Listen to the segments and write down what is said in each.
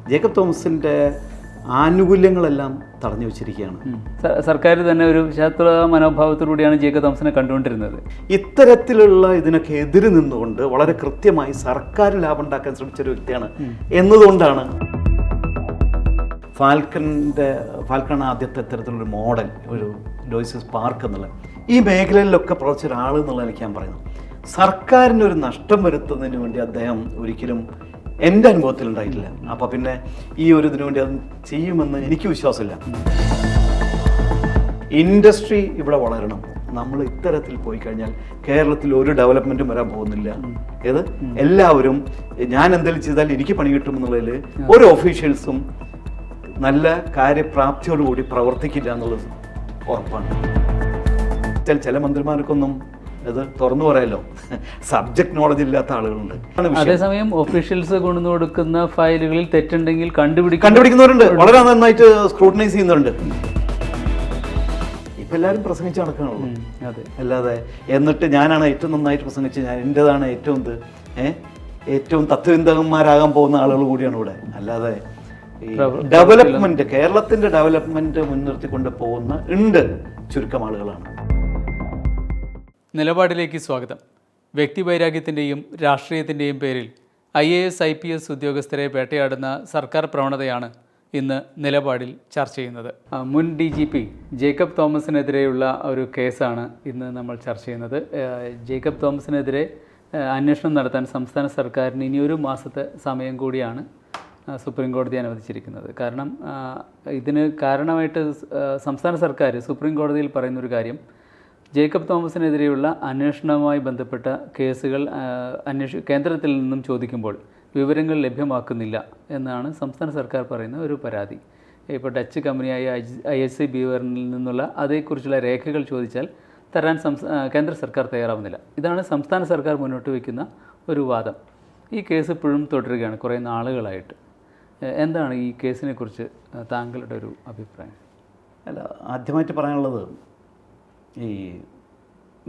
Jacob തോമസിൻ്റെ ആനുകൂല്യങ്ങളെല്ലാം തടഞ്ഞു വെച്ചിരിക്കുകയാണ്. സർക്കാർ തന്നെ ഒരു ശാസ്ത്ര മനോഭാവത്തോടുകൂടിയാണ് ജേക്കബ് തോമസിനെ കണ്ടുകൊണ്ടിരുന്നത്. ഇത്തരത്തിലുള്ള ഇതിനൊക്കെ എതിര് നിന്നുകൊണ്ട് വളരെ കൃത്യമായി സർക്കാർ ലാഭം ഉണ്ടാക്കാൻ ശ്രമിച്ചൊരു വ്യക്തിയാണ് എന്നതുകൊണ്ടാണ് ഫാൽക്കൺ ആദ്യത്തെ ഇത്തരത്തിലൊരു മോഡൽ, ഒരു ലോയ്സസ് പാർക്ക് എന്നുള്ളത് ഈ മേഖലയിലൊക്കെ പ്രവർത്തിച്ച ഒരാൾ എന്നുള്ള എനിക്ക് ഞാൻ പറയുന്നത്. സർക്കാരിന് ഒരു നഷ്ടം വരുത്തുന്നതിന് വേണ്ടി അദ്ദേഹം ഒരിക്കലും എൻ്റെ അനുഭവത്തിൽ ഉണ്ടായിട്ടില്ല. അപ്പോൾ പിന്നെ ഈ ഒരു ഇതിനു വേണ്ടി അത് ചെയ്യുമെന്ന് എനിക്ക് വിശ്വാസമില്ല. ഇൻഡസ്ട്രി ഇവിടെ വളരണം. നമ്മൾ ഇത്തരത്തിൽ പോയി കഴിഞ്ഞാൽ കേരളത്തിൽ ഒരു ഡെവലപ്മെൻറ്റും വരാൻ പോകുന്നില്ല. ഏത് എല്ലാവരും ഞാൻ എന്തെങ്കിലും ചെയ്താൽ എനിക്ക് പണി കിട്ടുമെന്നുള്ളതിൽ ഒരു ഒഫീഷ്യൽസും നല്ല കാര്യപ്രാപ്തിയോടുകൂടി പ്രവർത്തിക്കില്ല എന്നുള്ളത് ഉറപ്പാണ്. ചില മന്ത്രിമാർക്കൊന്നും ഇത് തുറന്നു പറയാലോ, സബ്ജക്ട് നോളജ് ഇല്ലാത്ത ആളുകളുണ്ട്. അതേസമയം ഒഫീഷ്യൽസ് കൊണ്ടു കൊടുക്കുന്ന ഫയലുകളിൽ തെറ്റുണ്ടെങ്കിൽ കണ്ടുപിടിക്കുന്നവരുണ്ട്, വളരെ നന്നായിട്ട് സ്ക്രൂട്ടനൈസ് ചെയ്യുന്നവരുണ്ട്. ഇപ്പം എല്ലാവരും പ്രസംഗിച്ച് നടക്കുകയാണല്ലോ. അല്ലാതെ എന്നിട്ട് ഞാനാണ് ഏറ്റവും നന്നായിട്ട് പ്രസംഗിച്ച് എൻ്റെതാണ് ഏറ്റവും തത്വചിന്തകന്മാരാകാൻ പോകുന്ന ആളുകൾ കൂടിയാണ് ഇവിടെ. അല്ലാതെ ഈ ഡെവലപ്മെന്റ്, കേരളത്തിന്റെ ഡെവലപ്മെന്റ് മുൻനിർത്തിക്കൊണ്ട് പോകുന്ന ചുരുക്കം ആളുകളാണ്. നിലപാടിലേക്ക് സ്വാഗതം. വ്യക്തിവൈരാഗ്യത്തിൻ്റെയും രാഷ്ട്രീയത്തിൻ്റെയും പേരിൽ IAS IPS ഉദ്യോഗസ്ഥരെ വേട്ടയാടുന്ന സർക്കാർ പ്രവണതയാണ് ഇന്ന് നിലപാടിൽ ചർച്ച ചെയ്യുന്നത്. മുൻ DGP ജേക്കബ് തോമസിനെതിരെയുള്ള ഒരു കേസാണ് ഇന്ന് നമ്മൾ ചർച്ച ചെയ്യുന്നത്. ജേക്കബ് തോമസിനെതിരെ അന്വേഷണം നടത്താൻ സംസ്ഥാന സർക്കാരിന് ഇനി ഒരു മാസത്തെ സമയം കൂടിയാണ് സുപ്രീം കോടതി അനുവദിച്ചിരിക്കുന്നത്. കാരണം ഇതിന് കാരണമായിട്ട് സംസ്ഥാന സർക്കാർ സുപ്രീം കോടതിയിൽ പറയുന്നൊരു കാര്യം, ജേക്കബ് തോമസിനെതിരെയുള്ള അന്വേഷണവുമായി ബന്ധപ്പെട്ട കേസുകൾ കേന്ദ്രത്തിൽ നിന്നും ചോദിക്കുമ്പോൾ വിവരങ്ങൾ ലഭ്യമാക്കുന്നില്ല എന്നാണ് സംസ്ഥാന സർക്കാർ പറയുന്ന ഒരു പരാതി. ഇപ്പോൾ ഡച്ച് കമ്പനിയായ ISC ബീവറിൽ നിന്നുള്ള അതേക്കുറിച്ചുള്ള രേഖകൾ ചോദിച്ചാൽ തരാൻ കേന്ദ്ര സർക്കാർ തയ്യാറാവുന്നില്ല. ഇതാണ് സംസ്ഥാന സർക്കാർ മുന്നോട്ട് വയ്ക്കുന്ന ഒരു വാദം. ഈ കേസ് ഇപ്പോഴും തുടരുകയാണ് കുറേ നാളുകളായിട്ട്. എന്താണ് ഈ കേസിനെ കുറിച്ച് താങ്കളുടെ ഒരു അഭിപ്രായം? അല്ല, ആദ്യമായിട്ട് പറയാനുള്ളത്, ഈ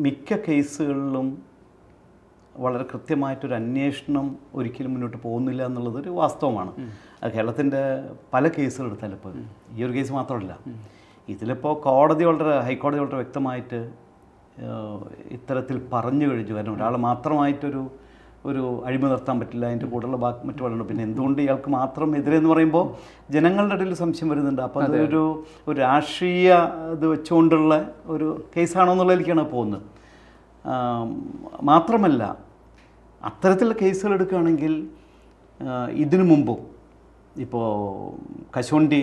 മിക്ക കേസുകളിലും വളരെ കൃത്യമായിട്ടൊരു അന്വേഷണം ഒരിക്കലും മുന്നോട്ട് പോകുന്നില്ല എന്നുള്ളതൊരു വാസ്തവമാണ്. കേരളത്തിൻ്റെ പല കേസുകൾ എടുത്താലും ഇപ്പോൾ ഈ ഒരു കേസ് മാത്രമല്ല, ഇതിലിപ്പോൾ ഹൈക്കോടതി വളരെ വ്യക്തമായിട്ട് ഇത്തരത്തിൽ പറഞ്ഞു കഴിഞ്ഞു. കാരണം ഒരാൾ മാത്രമായിട്ടൊരു അഴിമതി നിർത്താൻ പറ്റില്ല, അതിൻ്റെ കൂടെയുള്ള മറ്റു പറയുന്നുണ്ട്. പിന്നെ എന്തുകൊണ്ട് ഇയാൾക്ക് മാത്രം എതിരെന്ന് പറയുമ്പോൾ ജനങ്ങളുടെ ഇടയിൽ സംശയം വരുന്നുണ്ട്. അപ്പോൾ അതൊരു രാഷ്ട്രീയ ഇത് വെച്ചുകൊണ്ടുള്ള ഒരു കേസാണോ എന്നുള്ളതിലേക്കാണ് പോകുന്നത്. മാത്രമല്ല, അത്തരത്തിലുള്ള കേസുകൾ എടുക്കുകയാണെങ്കിൽ ഇതിനു മുമ്പും ഇപ്പോൾ കശുവണ്ടി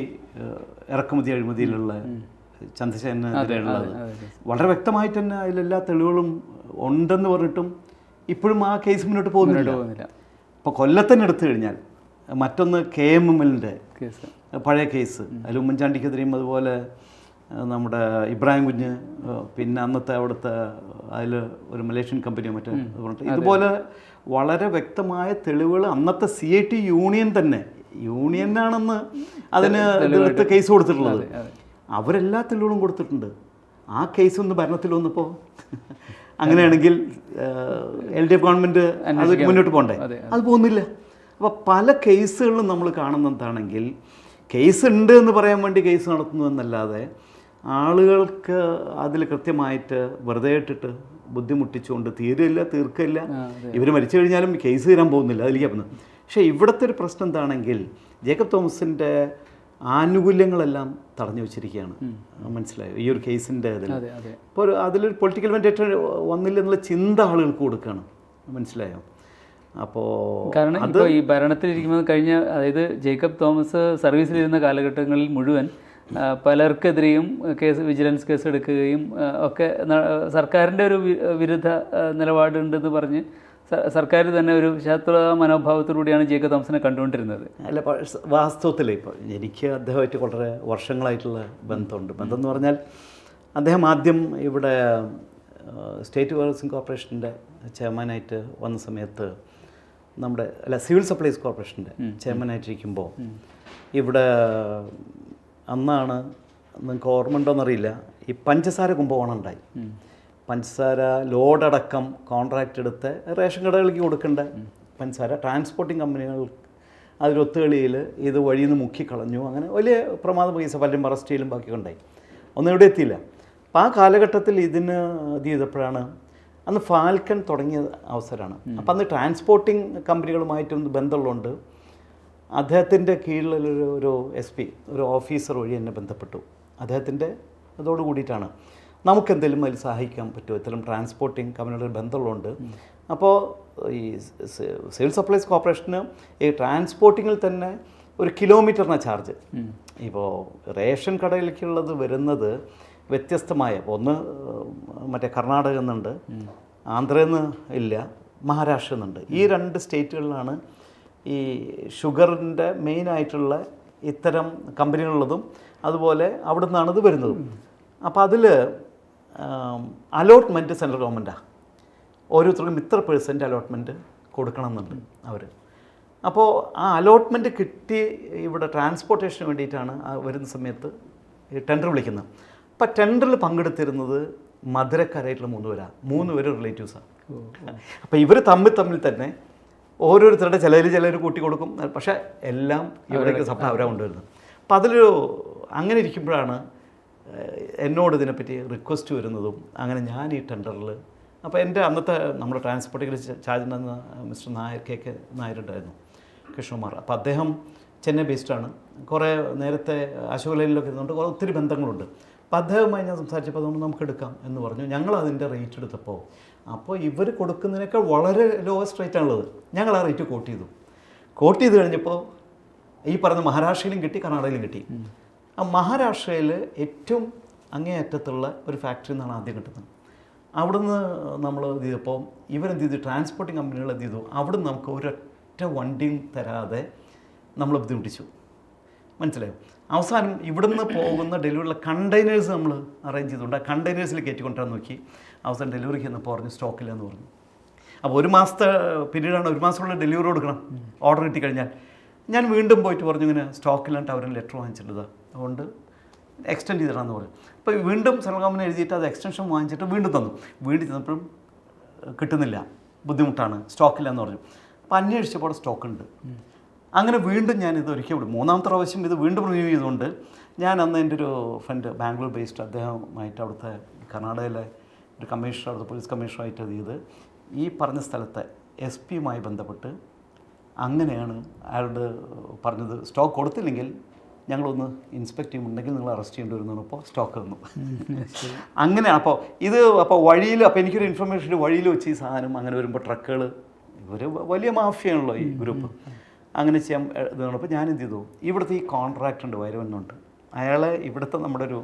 ഇറക്കുമതി അഴിമതിയിലുള്ള ചന്ദ്രശേഖരനെതിരെയുള്ളത് വളരെ വ്യക്തമായിട്ട് തന്നെ അതിലെല്ലാ തെളിവുകളും ഉണ്ടെന്ന് പറഞ്ഞിട്ടും ഇപ്പോഴും ആ കേസ് മുന്നോട്ട് പോകുന്നില്ല. ഇപ്പോൾ കൊല്ലത്തന്നെ എടുത്തു കഴിഞ്ഞാൽ മറ്റൊന്ന് KMMLൻ്റെ പഴയ കേസ്, അതിൽ ഉമ്മൻചാണ്ടിക്കെതിരെയും അതുപോലെ നമ്മുടെ ഇബ്രാഹിം കുഞ്ഞ്, പിന്നെ അന്നത്തെ അവിടുത്തെ അതിൽ ഒരു മലേഷ്യൻ കമ്പനിയോ മറ്റേ ഇതുപോലെ വളരെ വ്യക്തമായ തെളിവുകൾ അന്നത്തെ CIT യൂണിയനാണെന്ന് അതിന് എടുത്ത് കേസ് കൊടുത്തിട്ടുള്ളത്. അവരെല്ലാ തെളിവുകളും കൊടുത്തിട്ടുണ്ട്. ആ കേസ് ഒന്ന് ഭരണത്തിൽ വന്നപ്പോൾ അങ്ങനെയാണെങ്കിൽ LDF ഗവൺമെൻറ് അത് മുന്നോട്ട് പോകണ്ടേ? അത് പോകുന്നില്ല. അപ്പോൾ പല കേസുകളിലും നമ്മൾ കാണുന്ന എന്താണെങ്കിൽ കേസ് ഉണ്ട് എന്ന് പറയാൻ വേണ്ടി കേസ് നടത്തുന്നു എന്നല്ലാതെ ആളുകൾക്ക് അതിൽ കൃത്യമായിട്ട് വെറുതെ ഇട്ടിട്ട് ബുദ്ധിമുട്ടിച്ചുകൊണ്ട് തീർക്കില്ല. ഇവർ മരിച്ചു കഴിഞ്ഞാലും കേസ് തീരാൻ പോകുന്നില്ല, അതിലേക്ക് പോകുന്നത്. പക്ഷേ ഇവിടുത്തെ ഒരു പ്രശ്നം എന്താണെങ്കിൽ ജേക്കബ് തോമസിൻ്റെ ആനുകൂല്യങ്ങളെല്ലാം തടഞ്ഞു വെച്ചിരിക്കുകയാണ്. മനസ്സിലായോ? ഈ ഒരു കേസിൻ്റെ ഇതിൽ ഇപ്പോൾ അതിലൊരു പൊളിറ്റിക്കൽ വെൻഡേറ്റ വന്നില്ല എന്നുള്ള ചിന്ത ആളുകൾക്ക് കൊടുക്കുകയാണ്. മനസ്സിലായോ? അപ്പോൾ കാരണം ഇപ്പോൾ ഈ ഭരണത്തിലിരിക്കുന്നത് അതായത് ജേക്കബ് തോമസ് സർവീസിലിരുന്ന കാലഘട്ടങ്ങളിൽ മുഴുവൻ പലർക്കെതിരെയും വിജിലൻസ് കേസ് എടുക്കുകയും ഒക്കെ സർക്കാരിൻ്റെ ഒരു വിരുദ്ധ നിലപാടുണ്ടെന്ന് പറഞ്ഞ് സർക്കാർ തന്നെ ഒരു ശാസ്ത്ര മനോഭാവത്തോടുകൂടിയാണ് ജേക്കബ് തോമസിനെ കണ്ടുകൊണ്ടിരുന്നത്. അല്ല, വാസ്തവത്തിൽ ഇപ്പോൾ എനിക്ക് അദ്ദേഹമായിട്ട് വളരെ വർഷങ്ങളായിട്ടുള്ള ബന്ധമുണ്ട്. ബന്ധം എന്ന് പറഞ്ഞാൽ അദ്ദേഹം ആദ്യം ഇവിടെ സ്റ്റേറ്റ് ഹൗസിംഗ് കോർപ്പറേഷൻ്റെ ചെയർമാനായിട്ട് വന്ന സമയത്ത് സിവിൽ സപ്ലൈസ് കോർപ്പറേഷൻ്റെ ചെയർമാനായിട്ടിരിക്കുമ്പോൾ ഇവിടെ അന്നാണ്, നിങ്ങൾക്ക് ഓർമ്മ ഉണ്ടോയെന്നറിയില്ല, ഈ പഞ്ചസാര കുംഭകോണം ഉണ്ടായി. പഞ്ചസാര ലോഡടക്കം കോൺട്രാക്റ്റ് എടുത്ത് റേഷൻ കടകളിലേക്ക് കൊടുക്കേണ്ട പഞ്ചസാര ട്രാൻസ്പോർട്ടിംഗ് കമ്പനികൾ അതിലൊത്തുകളിയിൽ ഇത് വഴിയിൽ നിന്ന് മുക്കിക്കളഞ്ഞു. അങ്ങനെ വലിയ പ്രമാദ കേസ്, പലരും അറസ്റ്റ് ചെയ്യലും ബാക്കിയൊക്കെ ഉണ്ടായി. ഒന്നും ഇവിടെ എത്തിയില്ല. അപ്പോൾ ആ കാലഘട്ടത്തിൽ ഇതിന് ഇത് ചെയ്തപ്പോഴാണ് അന്ന് ഫാൽക്കൺ തുടങ്ങിയ അവസരമാണ്. അപ്പം അന്ന് ട്രാൻസ്പോർട്ടിങ് കമ്പനികളുമായിട്ടൊന്ന് ബന്ധമുള്ളതുകൊണ്ട് അദ്ദേഹത്തിൻ്റെ കീഴിലൊരു SP, ഒരു ഓഫീസർ വഴി എന്നെ ബന്ധപ്പെട്ടു. അദ്ദേഹത്തിൻ്റെ അതോട് കൂടിയിട്ടാണ് നമുക്കെന്തെങ്കിലും അതിൽ സഹായിക്കാൻ പറ്റുമോ, ഇത്തരം ട്രാൻസ്പോർട്ടിങ് കമ്പനികളുടെ ബന്ധമുള്ളതുകൊണ്ട്. അപ്പോൾ ഈ സിവിൽ സപ്ലൈസ് കോർപ്പറേഷന് ഈ ട്രാൻസ്പോർട്ടിങ്ങിൽ തന്നെ ഒരു കിലോമീറ്ററിന് ചാർജ്. ഇപ്പോൾ റേഷൻ കടയിലേക്കുള്ളത് വരുന്നത് വ്യത്യസ്തമായ, ഒന്ന് മറ്റേ കർണാടകയിൽ നിന്നുണ്ട്, ആന്ധ്രയിൽ നിന്ന് ഇല്ല, മഹാരാഷ്ട്രയിൽ നിന്നുണ്ട്. ഈ 2 സ്റ്റേറ്റുകളിലാണ് ഈ ഷുഗറിൻ്റെ മെയിനായിട്ടുള്ള ഇത്തരം കമ്പനികളുള്ളതും അതുപോലെ അവിടെ നിന്നാണ് ഇത് വരുന്നതും. അപ്പോൾ അതിൽ അലോട്ട്മെൻറ്റ് സെൻട്രൽ ഗവൺമെൻറ്റാണ്. ഓരോരുത്തർക്കും ഇത്ര % അലോട്ട്മെൻറ്റ് കൊടുക്കണമെന്നുണ്ട് അവർ. അപ്പോൾ ആ അലോട്ട്മെൻറ്റ് കിട്ടി ഇവിടെ ട്രാൻസ്പോർട്ടേഷന് വേണ്ടിയിട്ടാണ് വരുന്ന സമയത്ത് ഈ ടെൻഡർ വിളിക്കുന്നത്. അപ്പോൾ ടെൻഡറിൽ പങ്കെടുത്തിരുന്നത് മധുരക്കാരായിട്ടുള്ള 3 പേര് റിലേറ്റീവ്സാണ്. അപ്പോൾ ഇവർ തമ്മിൽ തന്നെ ഓരോരുത്തരുടെ ചിലർ കൂട്ടി കൊടുക്കും. പക്ഷേ എല്ലാം ഇവിടേക്ക് സപ്ലൈ അവരാണ് കൊണ്ടുവരുന്നത്. അപ്പം അതിലൊരു അങ്ങനെ ഇരിക്കുമ്പോഴാണ് എന്നോട് ഇതിനെപ്പറ്റി റിക്വസ്റ്റ് വരുന്നതും. അങ്ങനെ ഞാൻ ഈ ടെൻഡറിൽ, അപ്പോൾ എൻ്റെ അന്നത്തെ നമ്മുടെ ട്രാൻസ്പോർട്ടിങ്ങിൽ ചാർജ് ഉണ്ടായിരുന്ന മിസ്റ്റർ KK നായരുണ്ടായിരുന്നു, കൃഷ്ണകുമാർ. അപ്പോൾ അദ്ദേഹം ചെന്നൈ ബേസ്ഡാണ്. കുറേ നേരത്തെ അശോക് ലൈനിലൊക്കെ ഇരുന്നുകൊണ്ട് ഒത്തിരി ബന്ധങ്ങളുണ്ട്. അപ്പോൾ അദ്ദേഹവുമായി ഞാൻ സംസാരിച്ചപ്പോൾ അതുകൊണ്ട് നമുക്ക് എടുക്കാം എന്ന് പറഞ്ഞു. ഞങ്ങൾ അതിൻ്റെ റേറ്റ് എടുത്തപ്പോൾ അപ്പോൾ ഇവർ കൊടുക്കുന്നതിനേക്കാൾ വളരെ ലോവസ്റ്റ് റേറ്റാണുള്ളത്. ഞങ്ങൾ ആ റേറ്റ് കോട്ട് ചെയ്ത് കഴിഞ്ഞപ്പോൾ ഈ പറഞ്ഞ മഹാരാഷ്ട്രയിലും കിട്ടി, കർണാടകയിലും കിട്ടി. ആ മഹാരാഷ്ട്രയിൽ ഏറ്റവും അങ്ങേയറ്റത്തുള്ള ഒരു ഫാക്ടറി നിന്നാണ് ആദ്യം കിട്ടുന്നത്. അവിടുന്ന് നമ്മൾ ഇത് ചെയ്തപ്പോൾ ഇവരെന്ത് ചെയ്തു, ട്രാൻസ്പോർട്ടിങ് കമ്പനികൾ എന്ത് ചെയ്തു, അവിടുന്ന് നമുക്ക് ഒരൊറ്റ വണ്ടിയും തരാതെ നമ്മൾ ബുദ്ധിമുട്ടിച്ചു. മനസ്സിലായോ? അവസാനം ഇവിടുന്ന് പോകുന്ന ഡെലിവറിയുള്ള കണ്ടെയ്നേഴ്സ് നമ്മൾ അറേഞ്ച് ചെയ്തുകൊണ്ട് ആ കണ്ടെയ്നേഴ്സിൽ കയറ്റിക്കൊണ്ടുവരാൻ നോക്കി. അവസാനം ഡെലിവറിക്ക് എന്നപ്പോൾ പറഞ്ഞു സ്റ്റോക്കില്ലെന്ന് പറഞ്ഞു. അപ്പോൾ 1 മാസത്തെ പീരീഡാണ്, 1 മാസമുള്ള ഡെലിവറി കൊടുക്കണം ഓർഡർ കിട്ടിക്കഴിഞ്ഞാൽ. ഞാൻ വീണ്ടും പോയിട്ട് പറഞ്ഞു ഇങ്ങനെ സ്റ്റോക്കില്ലാണ്ട് അവരും ലെറ്റർ വാങ്ങിച്ചിട്ടുള്ളത്, അതുകൊണ്ട് എക്സ്റ്റെൻഡ് ചെയ്തിടാന്ന് പറഞ്ഞു. അപ്പോൾ വീണ്ടും സെൻട്രൽ ഗവൺമെൻറ് എഴുതിയിട്ട് അത് എക്സ്റ്റൻഷൻ വാങ്ങിച്ചിട്ട് വീണ്ടും തന്നപ്പോഴും കിട്ടുന്നില്ല, ബുദ്ധിമുട്ടാണ്, സ്റ്റോക്കില്ല എന്ന് പറഞ്ഞു. അപ്പോൾ അന്വേഷിച്ചപ്പോൾ അവിടെ സ്റ്റോക്ക് ഉണ്ട്. അങ്ങനെ വീണ്ടും ഞാനിത് ഒരിക്കൽ 3ാമത്തെ പ്രാവശ്യം ഇത് വീണ്ടും റിന്യൂ ചെയ്തുകൊണ്ട് ഞാൻ അന്ന് എൻ്റെ ഒരു ഫ്രണ്ട് ബാംഗ്ലൂർ ബേസ്ഡ്, അദ്ദേഹമായിട്ട് അവിടുത്തെ കർണാടകയിലെ ഒരു കമ്മീഷണർ, അവിടുത്തെ പോലീസ് കമ്മീഷണറായിട്ട് ഇത് ചെയ്ത് ഈ പറഞ്ഞ സ്ഥലത്തെ SP-യുമായി ബന്ധപ്പെട്ട് അങ്ങനെയാണ് അയാളോട് പറഞ്ഞത്, സ്റ്റോക്ക് കൊടുത്തില്ലെങ്കിൽ ഞങ്ങളൊന്ന് ഇൻസ്പെക്ട് ചെയ്യുന്നുണ്ടെങ്കിൽ നിങ്ങൾ അറസ്റ്റ് ചെയ്യേണ്ടി വരുന്നു. അപ്പോൾ സ്റ്റോക്ക് തന്നു. അങ്ങനെയാണ്. അപ്പോൾ വഴിയിൽ, അപ്പോൾ എനിക്കൊരു ഇൻഫർമേഷൻ, വഴിയിൽ വെച്ച് ഈ സാധനം അങ്ങനെ വരുമ്പോൾ ട്രക്കുകൾ, ഇവർ വലിയ മാഫിയാണല്ലോ ഈ ഗ്രൂപ്പ്, അങ്ങനെ ചെയ്യാൻ ഇതാണ്. അപ്പോൾ ഞാൻ എന്ത് ചെയ്തു, ഇവിടുത്തെ ഈ കോൺട്രാക്റ്റ് ഉണ്ട്, വൈരവണ്ണുണ്ട്, അയാളെ ഇവിടുത്തെ നമ്മുടെ ഒരു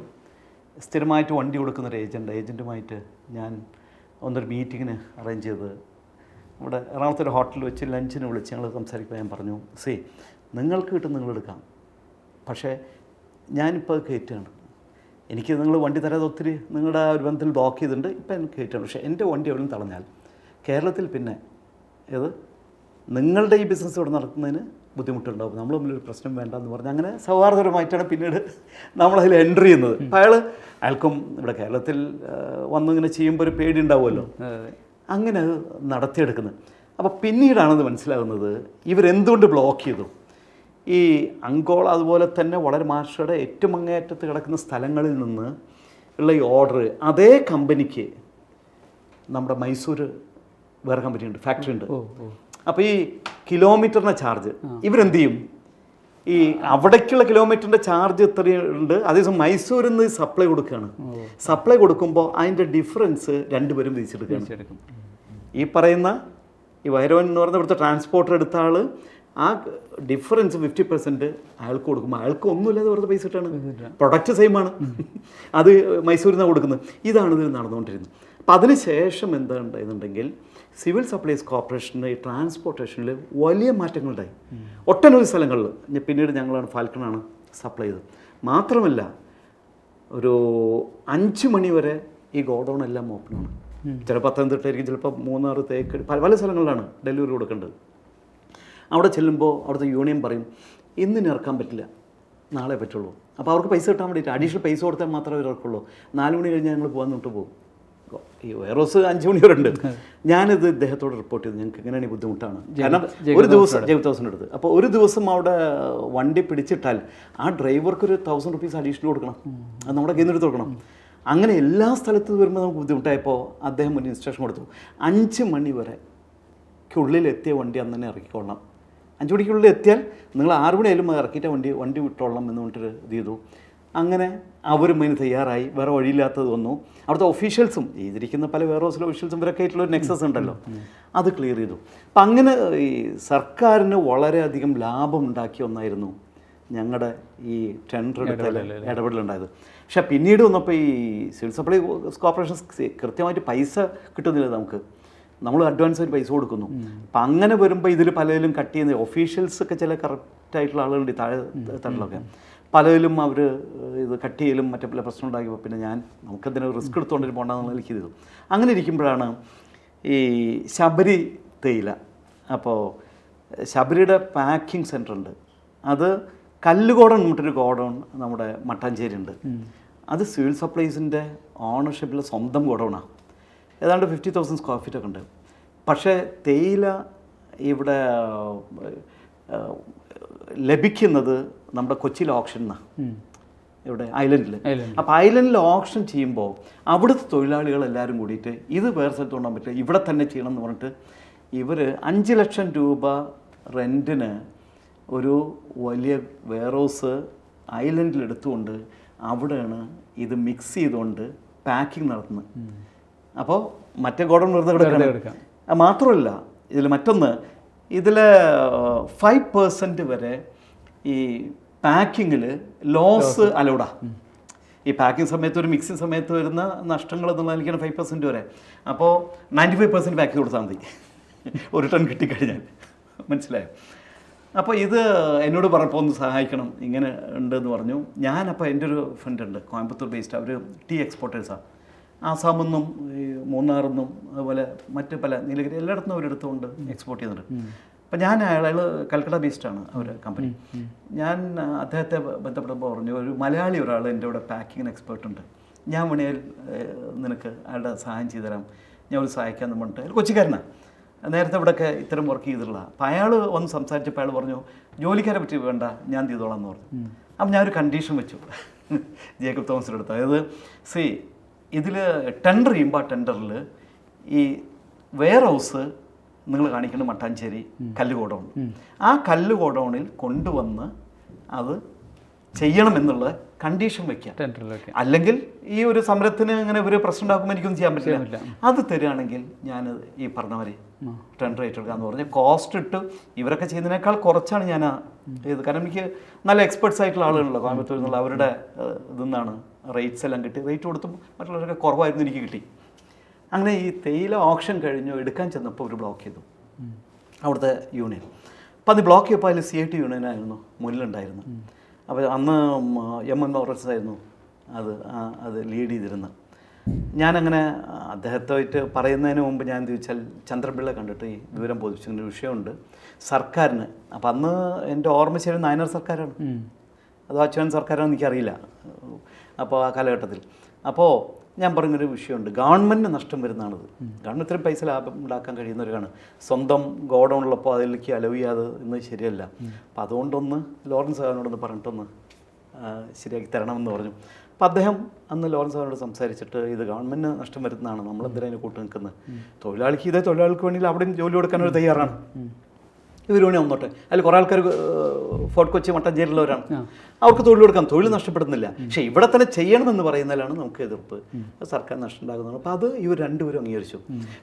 സ്ഥിരമായിട്ട് വണ്ടി കൊടുക്കുന്നൊരു ഏജൻറ്റുമായിട്ട് ഞാൻ ഒന്നൊരു മീറ്റിങ്ങിന് അറേഞ്ച് ചെയ്ത് ഇവിടെ എറണാകുളത്തെ ഒരു ഹോട്ടലിൽ വെച്ച് ലഞ്ചിന് വിളിച്ച് ഞങ്ങൾ സംസാരിക്കുമ്പോൾ ഞാൻ പറഞ്ഞു, നിങ്ങൾക്ക് കിട്ടും നിങ്ങൾ എടുക്കാം, പക്ഷേ ഞാനിപ്പോൾ കയറ്റുകയാണ്, എനിക്ക് നിങ്ങൾ വണ്ടി തരാതെ ഒത്തിരി നിങ്ങളുടെ ആ ഒരു ബന്ധത്തിൽ ബ്ലോക്ക് ചെയ്തിട്ടുണ്ട്, ഇപ്പോൾ എനിക്ക് കയറ്റുകയാണ്. പക്ഷേ എൻ്റെ വണ്ടി എവിടെയും തടഞ്ഞാൽ കേരളത്തിൽ പിന്നെ നിങ്ങളുടെ ഈ ബിസിനസ് ഇവിടെ നടത്തുന്നതിന് ബുദ്ധിമുട്ടുണ്ടാവും, നമ്മൾ തമ്മിലൊരു പ്രശ്നം വേണ്ടെന്ന് പറഞ്ഞ് അങ്ങനെ സൗഹാർദ്ദപരമായിട്ടാണ് പിന്നീട് നമ്മളതിൽ എൻട്രി ചെയ്യുന്നത്. അപ്പോൾ അയാൾക്കും ഇവിടെ കേരളത്തിൽ വന്നിങ്ങനെ ചെയ്യുമ്പോൾ ഒരു പേടി ഉണ്ടാവുമല്ലോ, അങ്ങനെ അത് നടത്തിയെടുക്കുന്നത്. അപ്പോൾ പിന്നീടാണത് മനസ്സിലാകുന്നത് ഇവരെന്തുകൊണ്ട് ബ്ലോക്ക് ചെയ്തു. ഈ അങ്കോള അതുപോലെ തന്നെ വളരെ മഹാരാഷ്ട്രയുടെ ഏറ്റവും അങ്ങേയറ്റത്ത് കിടക്കുന്ന സ്ഥലങ്ങളിൽ നിന്ന് ഉള്ള ഈ ഓർഡർ അതേ കമ്പനിക്ക് നമ്മുടെ മൈസൂർ വേറെ കമ്പനിയുണ്ട്, ഫാക്ടറി ഉണ്ട്. അപ്പോൾ ഈ കിലോമീറ്ററിന് ചാർജ് ഇവരെന്ത് ചെയ്യും, ഈ അവിടേക്കുള്ള കിലോമീറ്ററിൻ്റെ ചാർജ് ഇത്രയുണ്ട്, അതേസമയം മൈസൂരിൽ നിന്ന് സപ്ലൈ കൊടുക്കുകയാണ്. സപ്ലൈ കൊടുക്കുമ്പോൾ അതിൻ്റെ ഡിഫറൻസ് രണ്ടുപേരും തിരിച്ചെടുക്കും. ഈ പറയുന്ന ഈ വൈരവൻ എന്ന് പറയുന്ന ഇവിടുത്തെ ട്രാൻസ്പോർട്ടർ എടുത്ത ആൾ ആ ഡിഫറൻസ് 50% അയാൾക്ക് കൊടുക്കുമ്പോൾ അയാൾക്ക് ഒന്നുമില്ലാതെ വെറുതെ പൈസ ഇട്ടാണ്, പ്രൊഡക്റ്റ് സെയിമാണ്, അത് മൈസൂരിൽ നിന്നാണ് കൊടുക്കുന്നത്. ഇതാണ് ഇതിൽ നടന്നുകൊണ്ടിരുന്നത്. അപ്പം അതിന് ശേഷം എന്താണെന്നുണ്ടെങ്കിൽ സിവിൽ സപ്ലൈസ് കോർപ്പറേഷൻ്റെ ഈ ട്രാൻസ്പോർട്ടേഷനിൽ വലിയ മാറ്റങ്ങളുണ്ടായി ഒട്ടനവധി സ്ഥലങ്ങളിൽ. പിന്നീട് ഞങ്ങളാണ് ഫാൽക്കണാണ് സപ്ലൈ ചെയ്തത്. മാത്രമല്ല ഒരു 5 മണി വരെ ഈ ഗോഡൗൺ എല്ലാം ഓപ്പണാണ്. ചിലപ്പോൾ പത്തനംതിട്ടയായിരിക്കും, ചിലപ്പോൾ മൂന്നാർ, തേക്കടി, പല സ്ഥലങ്ങളിലാണ് ഡെലിവറി കൊടുക്കേണ്ടത്. അവിടെ ചെല്ലുമ്പോൾ അവിടുത്തെ യൂണിയൻ പറയും ഇന്നിന് ഇറക്കാൻ പറ്റില്ല, നാളെ പറ്റുള്ളൂ. അപ്പോൾ അവർക്ക് പൈസ കിട്ടാൻ വേണ്ടിയിട്ട് അഡീഷണൽ പൈസ കൊടുത്താൽ മാത്രമേ അവർ ഇറക്കുള്ളൂ. 4 മണി കഴിഞ്ഞാൽ ഞങ്ങൾ പോകാൻ തൊട്ട് പോകും ഈ വെയർഹൗസ് 5 മണി വരെ ഉണ്ട്. ഞാനിത് ഇദ്ദേഹത്തോട് റിപ്പോർട്ട് ചെയ്തു, ഞങ്ങൾക്ക് ഇങ്ങനെയാണ് ഈ ബുദ്ധിമുട്ടാണ്. കാരണം ഒരു ദിവസം ജേക്കബ് എടുത്ത്, അപ്പോൾ ഒരു ദിവസം അവിടെ വണ്ടി പിടിച്ചിട്ടാൽ ആ ഡ്രൈവർക്ക് ഒരു 1000 റുപ്പീസ് അഡീഷണൽ കൊടുക്കണം, അത് നമ്മുടെ കയ്യിൽ നിന്ന് എടുത്ത് കൊടുക്കണം. അങ്ങനെ എല്ലാ സ്ഥലത്തും വരുമ്പോൾ നമുക്ക് ബുദ്ധിമുട്ടായപ്പോൾ അദ്ദേഹം ഒരു ഇൻസ്ട്രക്ഷൻ കൊടുത്തു, 5 മണി വരെ ഉള്ളിൽ എത്തിയ വണ്ടി അന്ന് തന്നെ ഇറക്കിക്കൊള്ളണം. 5 മണിക്കുള്ളിൽ എത്തിയാൽ നിങ്ങൾ 6 മണിയായാലും ഇറക്കിയിട്ട് വണ്ടി വിട്ടോളണം എന്ന് പറഞ്ഞിട്ട് ഇത് ചെയ്തു. അങ്ങനെ അവരും അതിന് തയ്യാറായി. വേറെ വഴിയില്ലാത്തത് വന്നു. അവിടുത്തെ ഒഫീഷ്യൽസും ചെയ്തിരിക്കുന്ന പല വേറെ ഹൗസിലെ ഒഫീഷ്യൽസും ഇവരൊക്കെ ആയിട്ടുള്ള ഒരു നെക്സസ് ഉണ്ടല്ലോ, അത് ക്ലിയർ ചെയ്തു. അപ്പം അങ്ങനെ ഈ സർക്കാരിന് വളരെയധികം ലാഭം ഉണ്ടാക്കിയ ഒന്നായിരുന്നു ഞങ്ങളുടെ ഈ ടെൻഡർ എടുത്തൽ ഇടപെടലുണ്ടായത്. പക്ഷെ പിന്നീട് വന്നപ്പോൾ ഈ സിവിൽ സപ്ലൈ കോർപ്പറേഷൻ കൃത്യമായിട്ട് പൈസ കിട്ടുന്നില്ല നമുക്ക്, നമ്മൾ അഡ്വാൻസ് ആയിട്ട് പൈസ കൊടുക്കുന്നു. അപ്പം അങ്ങനെ വരുമ്പോൾ ഇതിൽ പലതിലും കട്ട് ചെയ്യുന്ന ഒഫീഷ്യൽസൊക്കെ ചില കറക്റ്റായിട്ടുള്ള ആളുകളുണ്ട് താഴെ തട്ടിലൊക്കെ, പലതിലും അവർ ഇത് കട്ട് ചെയ്യലും മറ്റേ പല പ്രശ്നം ഉണ്ടാക്കിയപ്പോൾ പിന്നെ നമുക്കതിന് റിസ്ക് എടുത്തുകൊണ്ടിട്ട് പോകണ്ടെന്നുള്ള എനിക്ക് ചെയ്തു. അങ്ങനെ ഇരിക്കുമ്പോഴാണ് ഈ ശബരി തേയില, അപ്പോൾ ശബരിയുടെ പാക്കിംഗ് സെൻറ്റർ ഉണ്ട്, അത് കല്ലുകോടൻ എന്നിട്ടൊരു ഗോഡൗൺ നമ്മുടെ മട്ടാഞ്ചേരി ഉണ്ട്. അത് സിവിൽ സപ്ലൈസിൻ്റെ ഓണർഷിപ്പിൽ സ്വന്തം ഗോഡൗണാണ്. ഏതാണ്ട് 50,000 സ്ക്വയർ ഫീറ്റ് ഒക്കെ ഉണ്ട്. പക്ഷേ തേയില ഇവിടെ ലഭിക്കുന്നത് നമ്മുടെ കൊച്ചിയിൽ ഓപ്ഷൻ എന്നാണ്, ഇവിടെ ഐലൻഡിൽ. അപ്പോൾ ഐലൻഡിൽ ഓപ്ഷൻ ചെയ്യുമ്പോൾ അവിടുത്തെ തൊഴിലാളികളെല്ലാവരും കൂടിയിട്ട് ഇത് വേറെ സ്ഥലത്ത് കൊണ്ടുപോകാൻ പറ്റില്ല, ഇവിടെ തന്നെ ചെയ്യണം എന്ന് പറഞ്ഞിട്ട് ഇവർ 5 ലക്ഷം രൂപ റെൻറ്റിന് ഒരു വലിയ വെയർഹൗസ് ഐലൻഡിൽ എടുത്തുകൊണ്ട് അവിടെയാണ് ഇത് മിക്സ് ചെയ്തുകൊണ്ട് പാക്കിംഗ് നടത്തുന്നത്. അപ്പോൾ മറ്റേ ഗോഡൗൺ വെറുതെ എടുക്കാം. മാത്രമല്ല ഇതിൽ മറ്റൊന്ന്, ഇതിൽ 5% വരെ ഈ പാക്കിങ്ങിൽ ലോസ് അലൗഡാ. ഈ പാക്കിംഗ് സമയത്ത് ഒരു മിക്സിങ് സമയത്ത് വരുന്ന നഷ്ടങ്ങൾ എന്നുള്ളതിലേക്കാണ് 5% വരെ. അപ്പോൾ 95% പാക്ക് കൊടുത്താൽ മതി ഒരു ടൺ കിട്ടിക്കഴിഞ്ഞാൽ, മനസ്സിലായോ? അപ്പോൾ ഇത് എന്നോട് പറഞ്ഞപ്പോൾ ഒന്ന് സഹായിക്കണം, ഇങ്ങനെ ഉണ്ടെന്ന് പറഞ്ഞു. ഞാനപ്പോൾ എൻ്റെ ഒരു ഫ്രണ്ട് ഉണ്ട് കോയമ്പത്തൂർ ബേസ്ഡ്, അവർ ടീ എക്സ്പോർട്ടേഴ്സാണ്. ആസാമിൽ നിന്നും മൂന്നാറിൽ നിന്നും അതുപോലെ മറ്റ് പല നീലഗിരി എല്ലായിടത്തും അവരെടുത്തുകൊണ്ട് എക്സ്പോർട്ട് ചെയ്യുന്നുണ്ട്. അപ്പം ഞാൻ അയാൾ കൽക്കട്ട ബേസ്ഡാണ് അവർ കമ്പനി. ഞാൻ അദ്ദേഹത്തെ ബന്ധപ്പെട്ടപ്പോൾ പറഞ്ഞു, ഒരു മലയാളി ഒരാൾ എൻ്റെ ഇവിടെ പാക്കിങ്ങിന് എക്സ്പേർട്ട് ഉണ്ട്, ഞാൻ വേണേൽ നിനക്ക് അയാളുടെ സഹായം ചെയ്തു തരാം, ഞാൻ ഒരു സഹായിക്കാമെന്ന് പറഞ്ഞിട്ട്. അയാൾ കൊച്ചിക്കാരനാണ്, നേരത്തെ ഇവിടെയൊക്കെ ഇത്തരം വർക്ക് ചെയ്തിട്ടുള്ള. അപ്പോൾ അയാൾ വന്ന് സംസാരിച്ചപ്പോൾ അയാൾ പറഞ്ഞു, ജോലിക്കാരെ പറ്റി വേണ്ട, ഞാൻ ചെയ്തോളാം എന്ന് പറഞ്ഞു. അപ്പം ഞാനൊരു കണ്ടീഷൻ വെച്ചു ജേക്കബ് തോമസിൻ്റെ അടുത്ത്. അതായത് ഇതിൽ ടെൻഡർ ചെയ്യുമ്പോൾ ആ ടെൻഡറിൽ ഈ വെയർ ഹൗസ് നിങ്ങൾ കാണിക്കേണ്ട മട്ടാഞ്ചേരി കല്ല് ഗോഡൗൺ, ആ കല്ല് ഗോഡൗണിൽ കൊണ്ടുവന്ന് അത് ചെയ്യണമെന്നുള്ള കണ്ടീഷൻ വയ്ക്കുക. അല്ലെങ്കിൽ ഈ ഒരു സമരത്തിന് ഇങ്ങനെ ഒരു പ്രശ്നം ഉണ്ടാക്കുമ്പോൾ എനിക്കൊന്നും ചെയ്യാൻ പറ്റില്ല. അത് തരികയാണെങ്കിൽ ഞാൻ ഈ പറഞ്ഞവരെ ടെൻഡർ ഏറ്റെടുക്കാമെന്ന് പറഞ്ഞ് കോസ്റ്റ് ഇട്ട് ഇവരൊക്കെ ചെയ്യുന്നതിനേക്കാൾ കുറച്ചാണ് ഞാൻ ഇത്. കാരണം എനിക്ക് നല്ല എക്സ്പെർട്സ് ആയിട്ടുള്ള ആളുകളുണ്ടല്ലോ കോയമ്പത്തൂരിൽ നിന്നുള്ള, അവരുടെ ഇതെന്നാണ് റേറ്റ്സ് എല്ലാം കിട്ടി. റേറ്റ് കൊടുത്തും മറ്റുള്ളവരൊക്കെ കുറവായിരുന്നു എനിക്ക് കിട്ടി. അങ്ങനെ ഈ തേയില ഓപ്ഷൻ കഴിഞ്ഞു എടുക്കാൻ ചെന്നപ്പോൾ ഒരു ബ്ലോക്ക് ചെയ്തു അവിടുത്തെ യൂണിയൻ. അപ്പോൾ അത് ബ്ലോക്ക് ചെയ്യപ്പോൾ അതിൽ CIT യൂണിയനായിരുന്നു മുന്നിലുണ്ടായിരുന്നു. അപ്പോൾ അന്ന് MN ലോറൻസ് ആയിരുന്നു അത് ലീഡ് ചെയ്തിരുന്നത്. ഞാനങ്ങനെ അദ്ദേഹത്തായിട്ട് പറയുന്നതിന് മുമ്പ് ഞാൻ ചോദിച്ചാൽ ചന്ദ്രപിള്ള കണ്ടിട്ട് ഈ വിവരം ബോധിപ്പിച്ചൊരു വിഷയമുണ്ട് സർക്കാരിന്. അപ്പം അന്ന് എൻ്റെ ഓർമ്മ ശരി നായനാർ സർക്കാരാണ്, അതോ അച്യുതൻ സർക്കാരാണെന്ന് എനിക്കറിയില്ല അപ്പോൾ ആ കാലഘട്ടത്തിൽ. അപ്പോൾ ഞാൻ പറഞ്ഞൊരു വിഷയമുണ്ട്, ഗവൺമെൻറ്റിന് നഷ്ടം വരുന്നതാണിത്. ഗവൺമെൻറ് ഇത്രയും പൈസ ലാഭം ഉണ്ടാക്കാൻ കഴിയുന്നവരാണ്, സ്വന്തം ഗോഡൗണിലപ്പോൾ അതിലേക്ക് അലവ് ചെയ്യാതെ ഇന്ന് ശരിയല്ല. അപ്പം അതുകൊണ്ടൊന്ന് ലോറൻസ് സാറിനോടൊന്ന് പറഞ്ഞിട്ടൊന്ന് ശരിയാക്കി തരണമെന്ന് പറഞ്ഞു. അപ്പം അദ്ദേഹം അന്ന് ലോറൻസ് സാറിനോട് സംസാരിച്ചിട്ട് ഇത് ഗവൺമെൻറ്റിന് നഷ്ടം വരുന്നതാണ്, നമ്മളെന്തിനാ അതിന് കൂട്ട് നിൽക്കുന്നത്, തൊഴിലാളിക്ക് ഇതേ തൊഴിലാളിക്ക് വേണമെങ്കിൽ അവിടെയും ജോലി കൊടുക്കാൻ ഒരു തയ്യാറാണ്, ഇവർ വേണി വന്നോട്ടെ. അതിൽ കുറേ ആൾക്കാർ ഫോർട്ട് കൊച്ചി മട്ടാഞ്ചേരിയിലുള്ളവരാണ്, അവർക്ക് തൊഴിൽ കൊടുക്കാം, തൊഴിൽ നഷ്ടപ്പെടുന്നില്ല. പക്ഷേ ഇവിടെ തന്നെ ചെയ്യണമെന്ന് പറയുന്നതിലാണ് നമുക്ക് എതിർപ്പ്, സർക്കാർ നഷ്ടം ഉണ്ടാകുന്നത്. അപ്പോൾ അത് ഇവർ രണ്ടുപേരും അംഗീകരിച്ചു.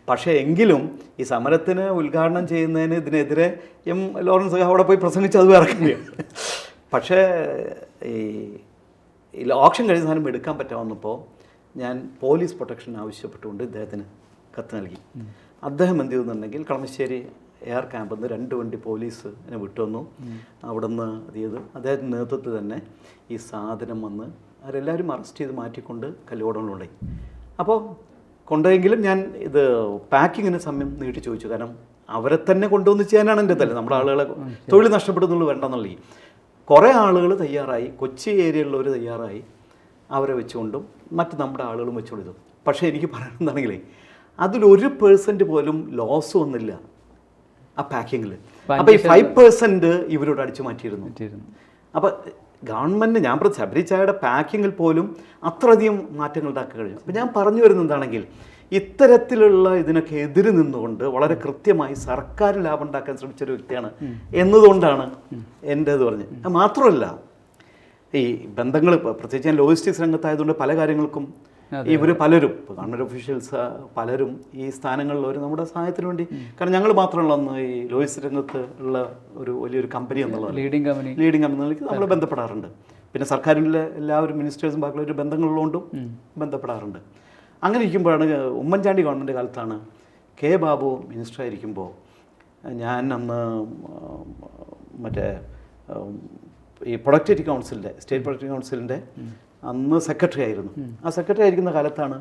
പക്ഷേ എങ്കിലും ഈ സമരത്തിന് ഉദ്ഘാടനം ചെയ്യുന്നതിന് ഇതിനെതിരെ ലോറൻസ് അവിടെ പോയി പ്രസംഗിച്ച് അത് വേറെ കാര്യമാണ്. പക്ഷേ ഈ ഓപ്ഷൻ കഴിഞ്ഞ സാധനം എടുക്കാൻ പറ്റാവുന്നപ്പോൾ ഞാൻ പോലീസ് പ്രൊട്ടക്ഷൻ ആവശ്യപ്പെട്ടുകൊണ്ട് ഇദ്ദേഹത്തിന് കത്ത് നൽകി. അദ്ദേഹം എന്ത് ചെയ്തെന്നുണ്ടെങ്കിൽ കളമശ്ശേരി എയർ ക്യാമ്പിൽ നിന്ന് 2 വണ്ടി പോലീസിനെ വിട്ടുവന്നു. അവിടെ നിന്ന് ഇത് ചെയ്ത് അദ്ദേഹത്തിൻ്റെ നേതൃത്വത്തിൽ തന്നെ ഈ സാധനം വന്ന് അവരെല്ലാവരും അറസ്റ്റ് ചെയ്ത് മാറ്റിക്കൊണ്ട് കല്ലുകോടങ്ങളുണ്ടായി. അപ്പോൾ കൊണ്ടുപോയെങ്കിലും ഞാൻ ഇത് പാക്കിങ്ങിന് സമയം നീട്ടി ചോദിച്ചു. കാരണം അവരെ തന്നെ കൊണ്ടുവന്ന് ചെയ്യാനാണ് എൻ്റെ തല്ലേ, നമ്മുടെ ആളുകളെ തൊഴിൽ നഷ്ടപ്പെടുന്നുള്ളൂ വേണ്ടെന്നുള്ളത്. കുറേ ആളുകൾ തയ്യാറായി, കൊച്ചി ഏരിയയിലുള്ളവർ തയ്യാറായി, അവരെ വെച്ചുകൊണ്ടും മറ്റ് നമ്മുടെ ആളുകളും വെച്ചുകൊണ്ടിരുന്നു. പക്ഷേ എനിക്ക് പറയാനെന്നുണ്ടെങ്കിലേ അതിലൊരു 1% പോലും ലോസ് വന്നില്ല ആ പാക്കിങ്ങിൽ. അപ്പോൾ ഈ 5% ഇവരോട് അടിച്ചു മാറ്റിയിരുന്നു. അപ്പോൾ ഗവൺമെൻറ് ഞാൻ പറഞ്ഞ ശബരി ചായയുടെ പാക്കിങ്ങിൽ പോലും അത്രയധികം മാറ്റങ്ങൾ ഉണ്ടാക്കി കഴിഞ്ഞു. അപ്പോൾ ഞാൻ പറഞ്ഞു വരുന്നത് എന്താണെങ്കിൽ ഇത്തരത്തിലുള്ള ഇതിനൊക്കെ എതിര് നിന്നുകൊണ്ട് വളരെ കൃത്യമായി സർക്കാർ ലാഭം ഉണ്ടാക്കാൻ ശ്രമിച്ചൊരു വ്യക്തിയാണ് എന്നതുകൊണ്ടാണ് എൻ്റെ ഇത് പറഞ്ഞത്. അത് മാത്രമല്ല ഈ ബന്ധങ്ങൾ പ്രത്യേകിച്ച് ഞാൻ ലോജിസ്റ്റിക്സ് രംഗത്തായതുകൊണ്ട് പല കാര്യങ്ങൾക്കും ഇവർ പലരും ഇപ്പോൾ ഗവൺമെൻറ് ഒഫീഷ്യൽസ് പലരും ഈ സ്ഥാനങ്ങളിലൊരു നമ്മുടെ സഹായത്തിന് വേണ്ടി, കാരണം ഞങ്ങൾ മാത്രമല്ല ഒന്ന് ഈ ലോജിസ്റ്റിക്സ് രംഗത്ത് ഉള്ള ഒരു വലിയൊരു കമ്പനി എന്നുള്ളത് ലീഡിങ് കമ്പനി എന്നുള്ളത് നമ്മൾ ബന്ധപ്പെടാറുണ്ട്. പിന്നെ സർക്കാരിൻ്റെ എല്ലാവരും മിനിസ്റ്റേഴ്സും ബാക്കിയുള്ള ഒരു ബന്ധങ്ങളുള്ളതുകൊണ്ടും ബന്ധപ്പെടാറുണ്ട്. അങ്ങനെ ഇരിക്കുമ്പോഴാണ് ഉമ്മൻചാണ്ടി ഗവൺമെൻറ് കാലത്താണ് കെ ബാബു മിനിസ്റ്ററായിരിക്കുമ്പോൾ ഞാൻ അന്ന് മറ്റേ ഈ പ്രൊഡക്ടിവിറ്റി കൗൺസിലിൻ്റെ സ്റ്റേറ്റ് പ്രൊഡക്ടിവിറ്റി കൗൺസിലിൻ്റെ അന്ന് സെക്രട്ടറി ആയിരുന്നു. ആ സെക്രട്ടറി ആയിരിക്കുന്ന കാലത്താണ്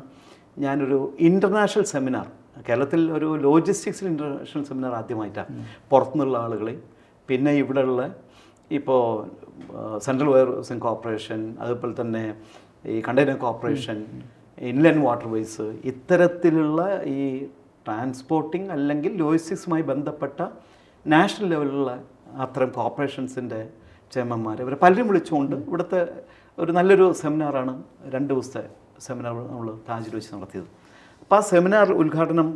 ഞാനൊരു ഇൻ്റർനാഷണൽ സെമിനാർ, കേരളത്തിൽ ഒരു ലോജിസ്റ്റിക്സിൽ ഇൻ്റർനാഷണൽ സെമിനാർ ആദ്യമായിട്ടാണ് പുറത്തുനിന്നുള്ള ആളുകളെ, പിന്നെ ഇവിടെയുള്ള ഇപ്പോൾ സെൻട്രൽ വെയർഹൗസിംഗ് കോർപ്പറേഷൻ, അതുപോലെ തന്നെ ഈ കണ്ടെയ്നർ കോർപ്പറേഷൻ, ഇൻലാൻഡ് വാട്ടർവേസ്, ഇത്തരത്തിലുള്ള ഈ ട്രാൻസ്പോർട്ടിങ് അല്ലെങ്കിൽ ലോജിസ്റ്റിക്സുമായി ബന്ധപ്പെട്ട നാഷണൽ ലെവലിലുള്ള അത്തരം കോർപ്പറേഷൻസിൻ്റെ ചെയർമാന്മാർ ഇവരെ പലരും വിളിച്ചുകൊണ്ട് ഇവിടുത്തെ ഒരു നല്ലൊരു സെമിനാറാണ്, 2 ദിവസത്തെ സെമിനാർ നമ്മൾ താജിൽ വെച്ച് നടത്തിയത്. അപ്പോൾ ആ സെമിനാർ ഉദ്ഘാടനം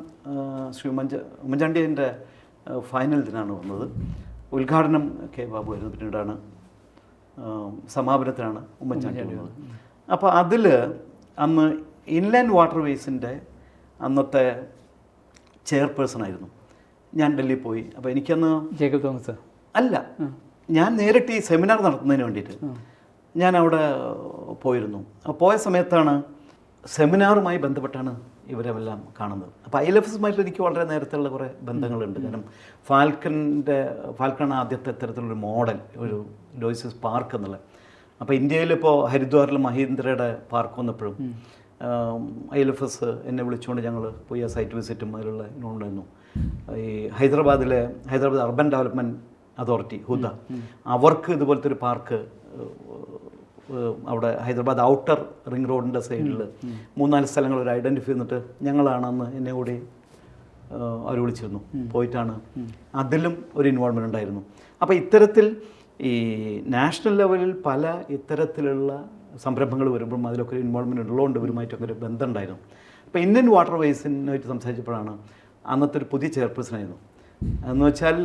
ശ്രീ ഉമ്മൻചാണ്ടിൻ്റെ ഫൈനൽ ദിനാണ് വന്നത്. ഉദ്ഘാടനം കെ ബാബു ആയിരുന്നു, പിന്നീടാണ് സമാപനത്തിനാണ് ഉമ്മൻചാണ്ടി വന്നത്. അപ്പോൾ അതിൽ അന്ന് ഇൻലാൻഡ് വാട്ടർവേസിൻ്റെ അന്നത്തെ ചെയർപേഴ്സൺ ആയിരുന്നു ഞാൻ. ഡൽഹി പോയി. അപ്പോൾ എനിക്കന്ന് ജേക്കബ് തോമസ് അല്ല, ഞാൻ നേരിട്ട് ഈ സെമിനാർ നടത്തുന്നതിന് വേണ്ടിയിട്ട് ഞാൻ അവിടെ പോയിരുന്നു. പോയ സമയത്താണ് സെമിനാറുമായി ബന്ധപ്പെട്ടാണ് ഇവരെല്ലാം കാണുന്നത്. അപ്പോൾ ILFSമായിട്ട് എനിക്ക് വളരെ നേരത്തെയുള്ള കുറേ ബന്ധങ്ങളുണ്ട്. കാരണം ഫാൽക്കൺ ആദ്യത്തെ ഇത്തരത്തിലുള്ളൊരു മോഡൽ ഒരു ലോജിസ്റ്റിക്സ് പാർക്ക് എന്നുള്ളത്. അപ്പോൾ ഇന്ത്യയിലിപ്പോൾ ഹരിദ്വാറിൽ മഹീന്ദ്രയുടെ പാർക്ക് വന്നപ്പോഴും ILFS എന്നെ വിളിച്ചുകൊണ്ട് ഞങ്ങൾ പോയി ആ സൈറ്റ് വിസിറ്റും അതിലുള്ള ഉണ്ടായിരുന്നു. ഈ ഹൈദരാബാദ് അർബൻ ഡെവലപ്മെൻറ്റ് അതോറിറ്റി ഹുദ, അവർക്ക് ഇതുപോലത്തെ ഒരു പാർക്ക് അവിടെ ഹൈദരാബാദ് ഔട്ടർ റിംഗ് റോഡിൻ്റെ സൈഡിൽ 3-4 സ്ഥലങ്ങൾ ഒരു ഐഡൻറ്റിഫൈ ചെയ്തിട്ട് ഞങ്ങളാണെന്ന് എന്നെ കൂടി അവർ വിളിച്ചിരുന്നു. പോയിട്ടാണ് അതിലും ഒരു ഇൻവോൾവ്മെൻ്റ് ഉണ്ടായിരുന്നു. അപ്പോൾ ഇത്തരത്തിൽ ഈ നാഷണൽ ലെവലിൽ പല ഇത്തരത്തിലുള്ള സംരംഭങ്ങൾ വരുമ്പോഴും അതിലൊക്കെ ഒരു ഇൻവോൾവ്മെൻ്റ് ഉള്ളതുകൊണ്ട് ഇവരുമായിട്ടൊക്കെ ഒരു ബന്ധം ഉണ്ടായിരുന്നു. അപ്പോൾ ഇന്ത്യൻ വാട്ടർവേസിനായിട്ട് സംസാരിച്ചപ്പോഴാണ് അന്നത്തെ ഒരു പുതിയ ചെയർപേഴ്സൺ ആയിരുന്നു. എന്ന് വെച്ചാൽ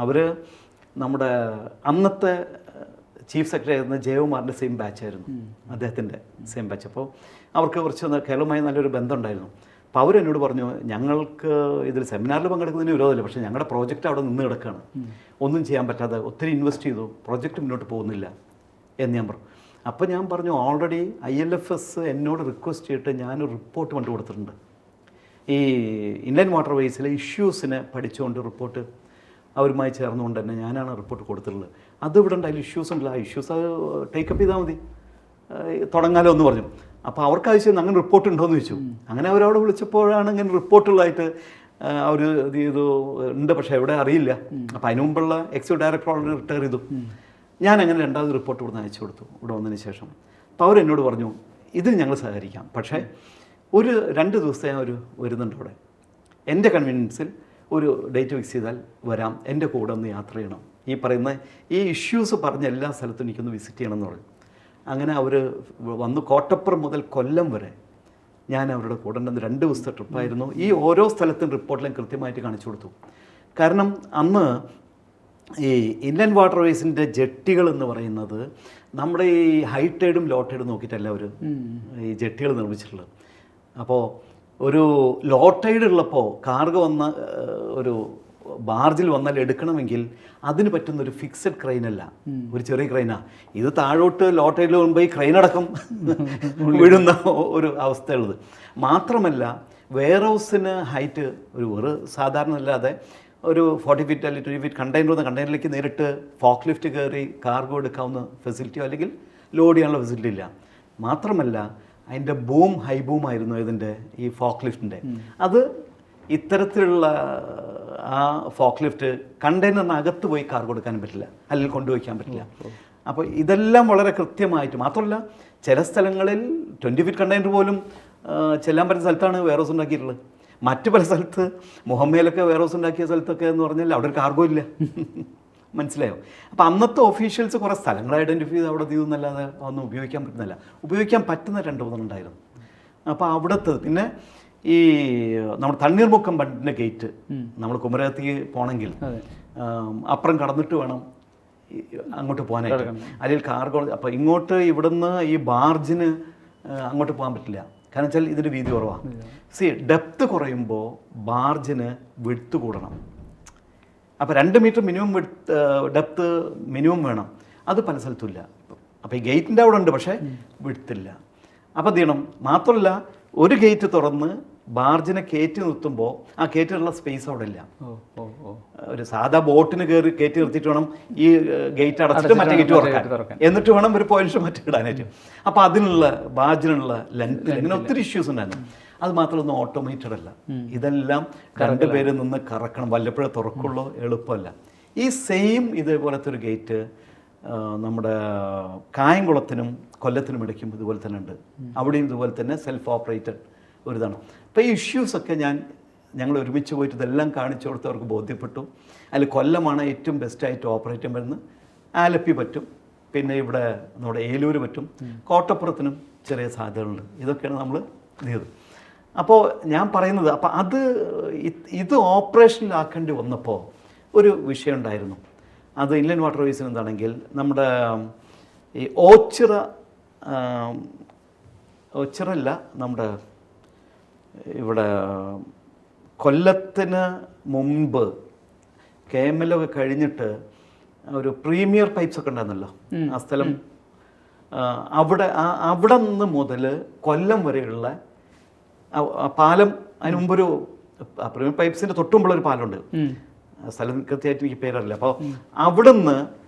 അവർ നമ്മുടെ അന്നത്തെ ചീഫ് സെക്രട്ടറി ആയിരുന്ന ജയകുമാറിൻ്റെ സെയിം ബാച്ചായിരുന്നു, അദ്ദേഹത്തിൻ്റെ സെയിം ബാച്ച്. അപ്പോൾ അവർക്ക് കുറച്ച് കേരളവുമായി നല്ലൊരു ബന്ധം ഉണ്ടായിരുന്നു. അപ്പോൾ അവരെന്നോട് പറഞ്ഞു, ഞങ്ങൾക്ക് ഇതിൽ സെമിനാറിൽ പങ്കെടുക്കുന്നതിന് വിരോധമില്ല, പക്ഷേ ഞങ്ങളുടെ പ്രോജക്റ്റ് അവിടെ നിന്ന് കിടക്കുകയാണ്, ഒന്നും ചെയ്യാൻ പറ്റാതെ ഒത്തിരി ഇൻവെസ്റ്റ് ചെയ്തു, പ്രോജക്റ്റ് മുന്നോട്ട് പോകുന്നില്ല എന്ന് ഞാൻ പറഞ്ഞു. അപ്പോൾ ഞാൻ പറഞ്ഞു, ഓൾറെഡി ILFS എന്നോട് റിക്വസ്റ്റ് ചെയ്തിട്ട് ഞാനൊരു റിപ്പോർട്ട് കണ്ടു കൊടുത്തിട്ടുണ്ട്. ഈ ഇൻലാൻഡ് വാട്ടർവേസിലെ ഇഷ്യൂസിനെ പഠിച്ചുകൊണ്ട് റിപ്പോർട്ട് അവരുമായി ചേർന്നുകൊണ്ട് തന്നെ ഞാനാണ് റിപ്പോർട്ട് കൊടുത്തിട്ടുള്ളത്. അത് ഇവിടെ ഉണ്ട്, അതിൽ ഇഷ്യൂസ് ഉണ്ടല്ലോ, ആ ഇഷ്യൂസ് അത് ടേക്കപ്പ് ചെയ്താൽ മതി, തുടങ്ങാലോ എന്ന് പറഞ്ഞു. അപ്പോൾ അവർക്ക് ആവശ്യം അങ്ങനെ റിപ്പോർട്ട് ഉണ്ടോ എന്ന് ചോദിച്ചു. അങ്ങനെ അവരവിടെ വിളിച്ചപ്പോഴാണ് ഇങ്ങനെ റിപ്പോർട്ടുള്ളതായിട്ട് അവർ ഇത് ചെയ്തു ഉണ്ട്, പക്ഷേ എവിടെ അറിയില്ല. അപ്പോൾ അതിന് മുമ്പുള്ള എക്സിക്യൂട്ടീവ് ഡയറക്ടർ ഓൾറെഡി റിട്ടയർ ചെയ്തു. ഞാൻ അങ്ങനെ 2ാമത് റിപ്പോർട്ട് ഇവിടുന്ന് അയച്ചു കൊടുത്തു ഇവിടെ വന്നതിന് ശേഷം. അപ്പോൾ അവരെന്നോട് പറഞ്ഞു, ഇതിന് ഞങ്ങൾ സഹകരിക്കാം, പക്ഷേ ഒരു 2 ദിവസത്തെ ഞാൻ വരുന്നുണ്ട് അവിടെ, എൻ്റെ കൺവീനിയൻസിൽ ഒരു ഡേറ്റ് ഫിക്സ് ചെയ്താൽ വരാം, എൻ്റെ കൂടെ ഒന്ന് യാത്ര ചെയ്യണം, ഈ പറയുന്ന ഈ ഇഷ്യൂസ് പറഞ്ഞ എല്ലാ സ്ഥലത്തും എനിക്കൊന്ന് വിസിറ്റ് ചെയ്യണം എന്ന് പറഞ്ഞു. അങ്ങനെ അവർ വന്നു. കോട്ടപ്പുറം മുതൽ കൊല്ലം വരെ ഞാൻ അവരുടെ കൂടെ ഉണ്ടെന്ന് 2 ദിവസത്തെ ട്രിപ്പായിരുന്നു. ഈ ഓരോ സ്ഥലത്തും റിപ്പോർട്ടിലും കൃത്യമായിട്ട് കാണിച്ചു കൊടുത്തു. കാരണം അന്ന് ഈ ഇൻലാൻഡ് വാട്ടർവേസിൻ്റെ ജെട്ടികൾ എന്ന് പറയുന്നത് നമ്മുടെ ഈ ഹൈ ടൈഡും ലോ ടൈഡും നോക്കിയിട്ടല്ല അവർ ഈ ജെട്ടികൾ നിർമ്മിച്ചിട്ടുള്ളത്. അപ്പോൾ ഒരു ലോ ടൈഡ് ഉള്ളപ്പോൾ കാർഗോ വന്ന ഒരു ബാർജിൽ വന്നാൽ എടുക്കണമെങ്കിൽ അതിന് പറ്റുന്നൊരു ഫിക്സഡ് ക്രെയിനല്ല, ഒരു ചെറിയ ക്രെയിനാണ്. ഇത് താഴോട്ട് ലോ ടൈഡിൽ വരുമ്പോൾ ഈ ക്രെയിനടക്കം വീഴുന്ന ഒരു അവസ്ഥയുള്ളത്. മാത്രമല്ല വെയർ ഹൗസിന് ഹൈറ്റ് ഒരു സാധാരണ അല്ലാതെ ഒരു 40 ഫീറ്റ് അല്ലെങ്കിൽ 20 ഫീറ്റ് കണ്ടെയ്നർ വന്ന കണ്ടെയ്നറിലേക്ക് നേരിട്ട് ഫോക്ക് ലിഫ്റ്റ് കയറി കാർഗോ എടുക്കാവുന്ന ഫെസിലിറ്റിയോ അല്ലെങ്കിൽ ലോഡ് ചെയ്യാനുള്ള ഫെസിലിറ്റി ഇല്ല. മാത്രമല്ല അതിൻ്റെ ഹൈ ബൂമായിരുന്നു ഇതിൻ്റെ ഈ ഫോക്ക് ലിഫ്റ്റിൻ്റെ. അത് ഇത്തരത്തിലുള്ള ആ ഫോക്ക് ലിഫ്റ്റ് കണ്ടെയ്നറിനകത്ത് പോയി കാർഗോ എടുക്കാനും പറ്റില്ല, അല്ലെങ്കിൽ കൊണ്ടുവയ്ക്കാൻ പറ്റില്ല. അപ്പോൾ ഇതെല്ലാം വളരെ കൃത്യമായിട്ട്, മാത്രമല്ല ചില സ്ഥലങ്ങളിൽ 20 ഫീറ്റ് കണ്ടെയ്നർ പോലും ചെല്ലാൻ പറ്റുന്ന സ്ഥലത്താണ് വെയർ ഹൗസ് ഉണ്ടാക്കിയിട്ടുള്ളത്. മറ്റു പല സ്ഥലത്ത് മുഹമ്മയിലൊക്കെ വെയർ ഹൗസ് ഉണ്ടാക്കിയ സ്ഥലത്തൊക്കെ എന്ന് പറഞ്ഞാൽ അവിടെ ഒരു കാർഗോ ഇല്ല. മനസ്സിലായോ? അപ്പോൾ അന്നത്തെ ഒഫീഷ്യൽസ് കുറേ സ്ഥലങ്ങൾ ഐഡൻറ്റിഫൈ ചെയ്ത് അവിടെ തീരുന്നല്ലാതെ ഒന്നും ഉപയോഗിക്കാൻ പറ്റുന്നില്ല. ഉപയോഗിക്കാൻ പറ്റുന്ന 2-3 ഉണ്ടായിരുന്നു. അപ്പോൾ അവിടുത്തെ പിന്നെ ഈ നമ്മുടെ തണ്ണീർമുക്കം ബണ്ടിൻ്റെ ഗേറ്റ് നമ്മൾ കുമരകത്തേക്ക് പോകണമെങ്കിൽ അപ്പുറം കടന്നിട്ട് വേണം അങ്ങോട്ട് പോകാനായിട്ട്. അല്ലെങ്കിൽ കാർഗോ. അപ്പോൾ ഇങ്ങോട്ട് ഇവിടുന്ന് ഈ ബാർജിന് അങ്ങോട്ട് പോകാൻ പറ്റില്ല. കാരണം വെച്ചാൽ ഇതിൻ്റെ വീതി കുറവാണ്. ഡെപ്ത് കുറയുമ്പോൾ ബാർജിന് വിഡ്ത്ത് കൂടണം. അപ്പോൾ 2 മീറ്റർ മിനിമം ഡെപ്ത് മിനിമം വേണം. അത് പല സ്ഥലത്തും ഇല്ല. അപ്പോൾ ഈ ഗേറ്റിൻ്റെ അവിടെ ഉണ്ട്, പക്ഷേ വിഡ്ത്തില്ല. അപ്പോൾ എന്ത് ചെയ്യണം? മാത്രമല്ല ഒരു ഗേറ്റ് തുറന്ന് ബാർജിനെ കയറ്റി നിർത്തുമ്പോൾ ആ കയറ്റിനുള്ള സ്പേസ് അവിടെ ഇല്ല. ഒരു സാധാ ബോട്ടിന് കയറ്റി നിർത്തിയിട്ട് വേണം ഈ ഗേറ്റ് അടച്ചിട്ട് മറ്റേ ഗേറ്റ് തുറക്കാൻ. എന്നിട്ട് വേണം ഒരു പോയിന്റ് മറ്റേ ഇടാനായിട്ട്. അപ്പോൾ അതിനുള്ള ബാർജിനുള്ള ലെങ്ത് ഇങ്ങനെ ഒത്തിരി ഇഷ്യൂസ് ഉണ്ടായിരുന്നു. അത് മാത്രമൊന്നും ഓട്ടോമേറ്റഡ് അല്ല. ഇതെല്ലാം 2 പേര് നിന്ന് കറക്കണം. വല്ലപ്പോഴേ തുറക്കുള്ളൂ, എളുപ്പമല്ല. ഈ സെയിം ഇതേപോലത്തെ ഒരു ഗേറ്റ് നമ്മുടെ കായംകുളത്തിനും കൊല്ലത്തിനും ഇടയ്ക്കും ഇതുപോലെ തന്നെ ഉണ്ട്. അവിടെയും ഇതുപോലെ തന്നെ സെൽഫ് ഓപ്പറേറ്റഡ് ഒരിതാണ്. അപ്പോൾ ഈ ഇഷ്യൂസൊക്കെ ഞങ്ങൾ ഒരുമിച്ച് പോയിട്ട് ഇതെല്ലാം കാണിച്ചു കൊടുത്ത് അവർക്ക് ബോധ്യപ്പെട്ടു. അതിൽ കൊല്ലമാണ് ഏറ്റവും ബെസ്റ്റായിട്ട് ഓപ്പറേറ്റ് ചെയ്യാൻ വരുന്നത്. ആലപ്പി പറ്റും, പിന്നെ ഇവിടെ നമ്മുടെ ഏലൂർ പറ്റും, കോട്ടപ്പുറത്തിനും ചെറിയ സാധ്യതകളുണ്ട്. ഇതൊക്കെയാണ് നമ്മൾ ചെയ്തത്. അപ്പോൾ ഞാൻ പറയുന്നത്, അപ്പോൾ ഇത് ഓപ്പറേഷനിലാക്കേണ്ടി വന്നപ്പോൾ ഒരു വിഷയം ഉണ്ടായിരുന്നു. അത് ഇൻലൻഡ് വാട്ടർവേസിന് എന്താണെങ്കിൽ നമ്മുടെ ഈ ഓച്ചിറല്ല, നമ്മുടെ ഇവിടെ കൊല്ലത്തിന് മുമ്പ് KML ഒക്കെ കഴിഞ്ഞിട്ട് ഒരു പ്രീമിയർ പൈപ്സ് ഒക്കെ ഉണ്ടായിരുന്നല്ലോ ആ സ്ഥലം. അവിടെ നിന്ന് മുതൽ കൊല്ലം വരെയുള്ള പാലം, അതിന് മുമ്പൊരു പ്രീമിയർ പൈപ്സിൻ്റെ തൊട്ടുമുമ്പുള്ളൊരു പാലമുണ്ട്. സ്ഥലം കൃത്യമായിട്ട് എനിക്ക് പേരറിയില്ല. അപ്പോൾ അവിടെ നിന്ന്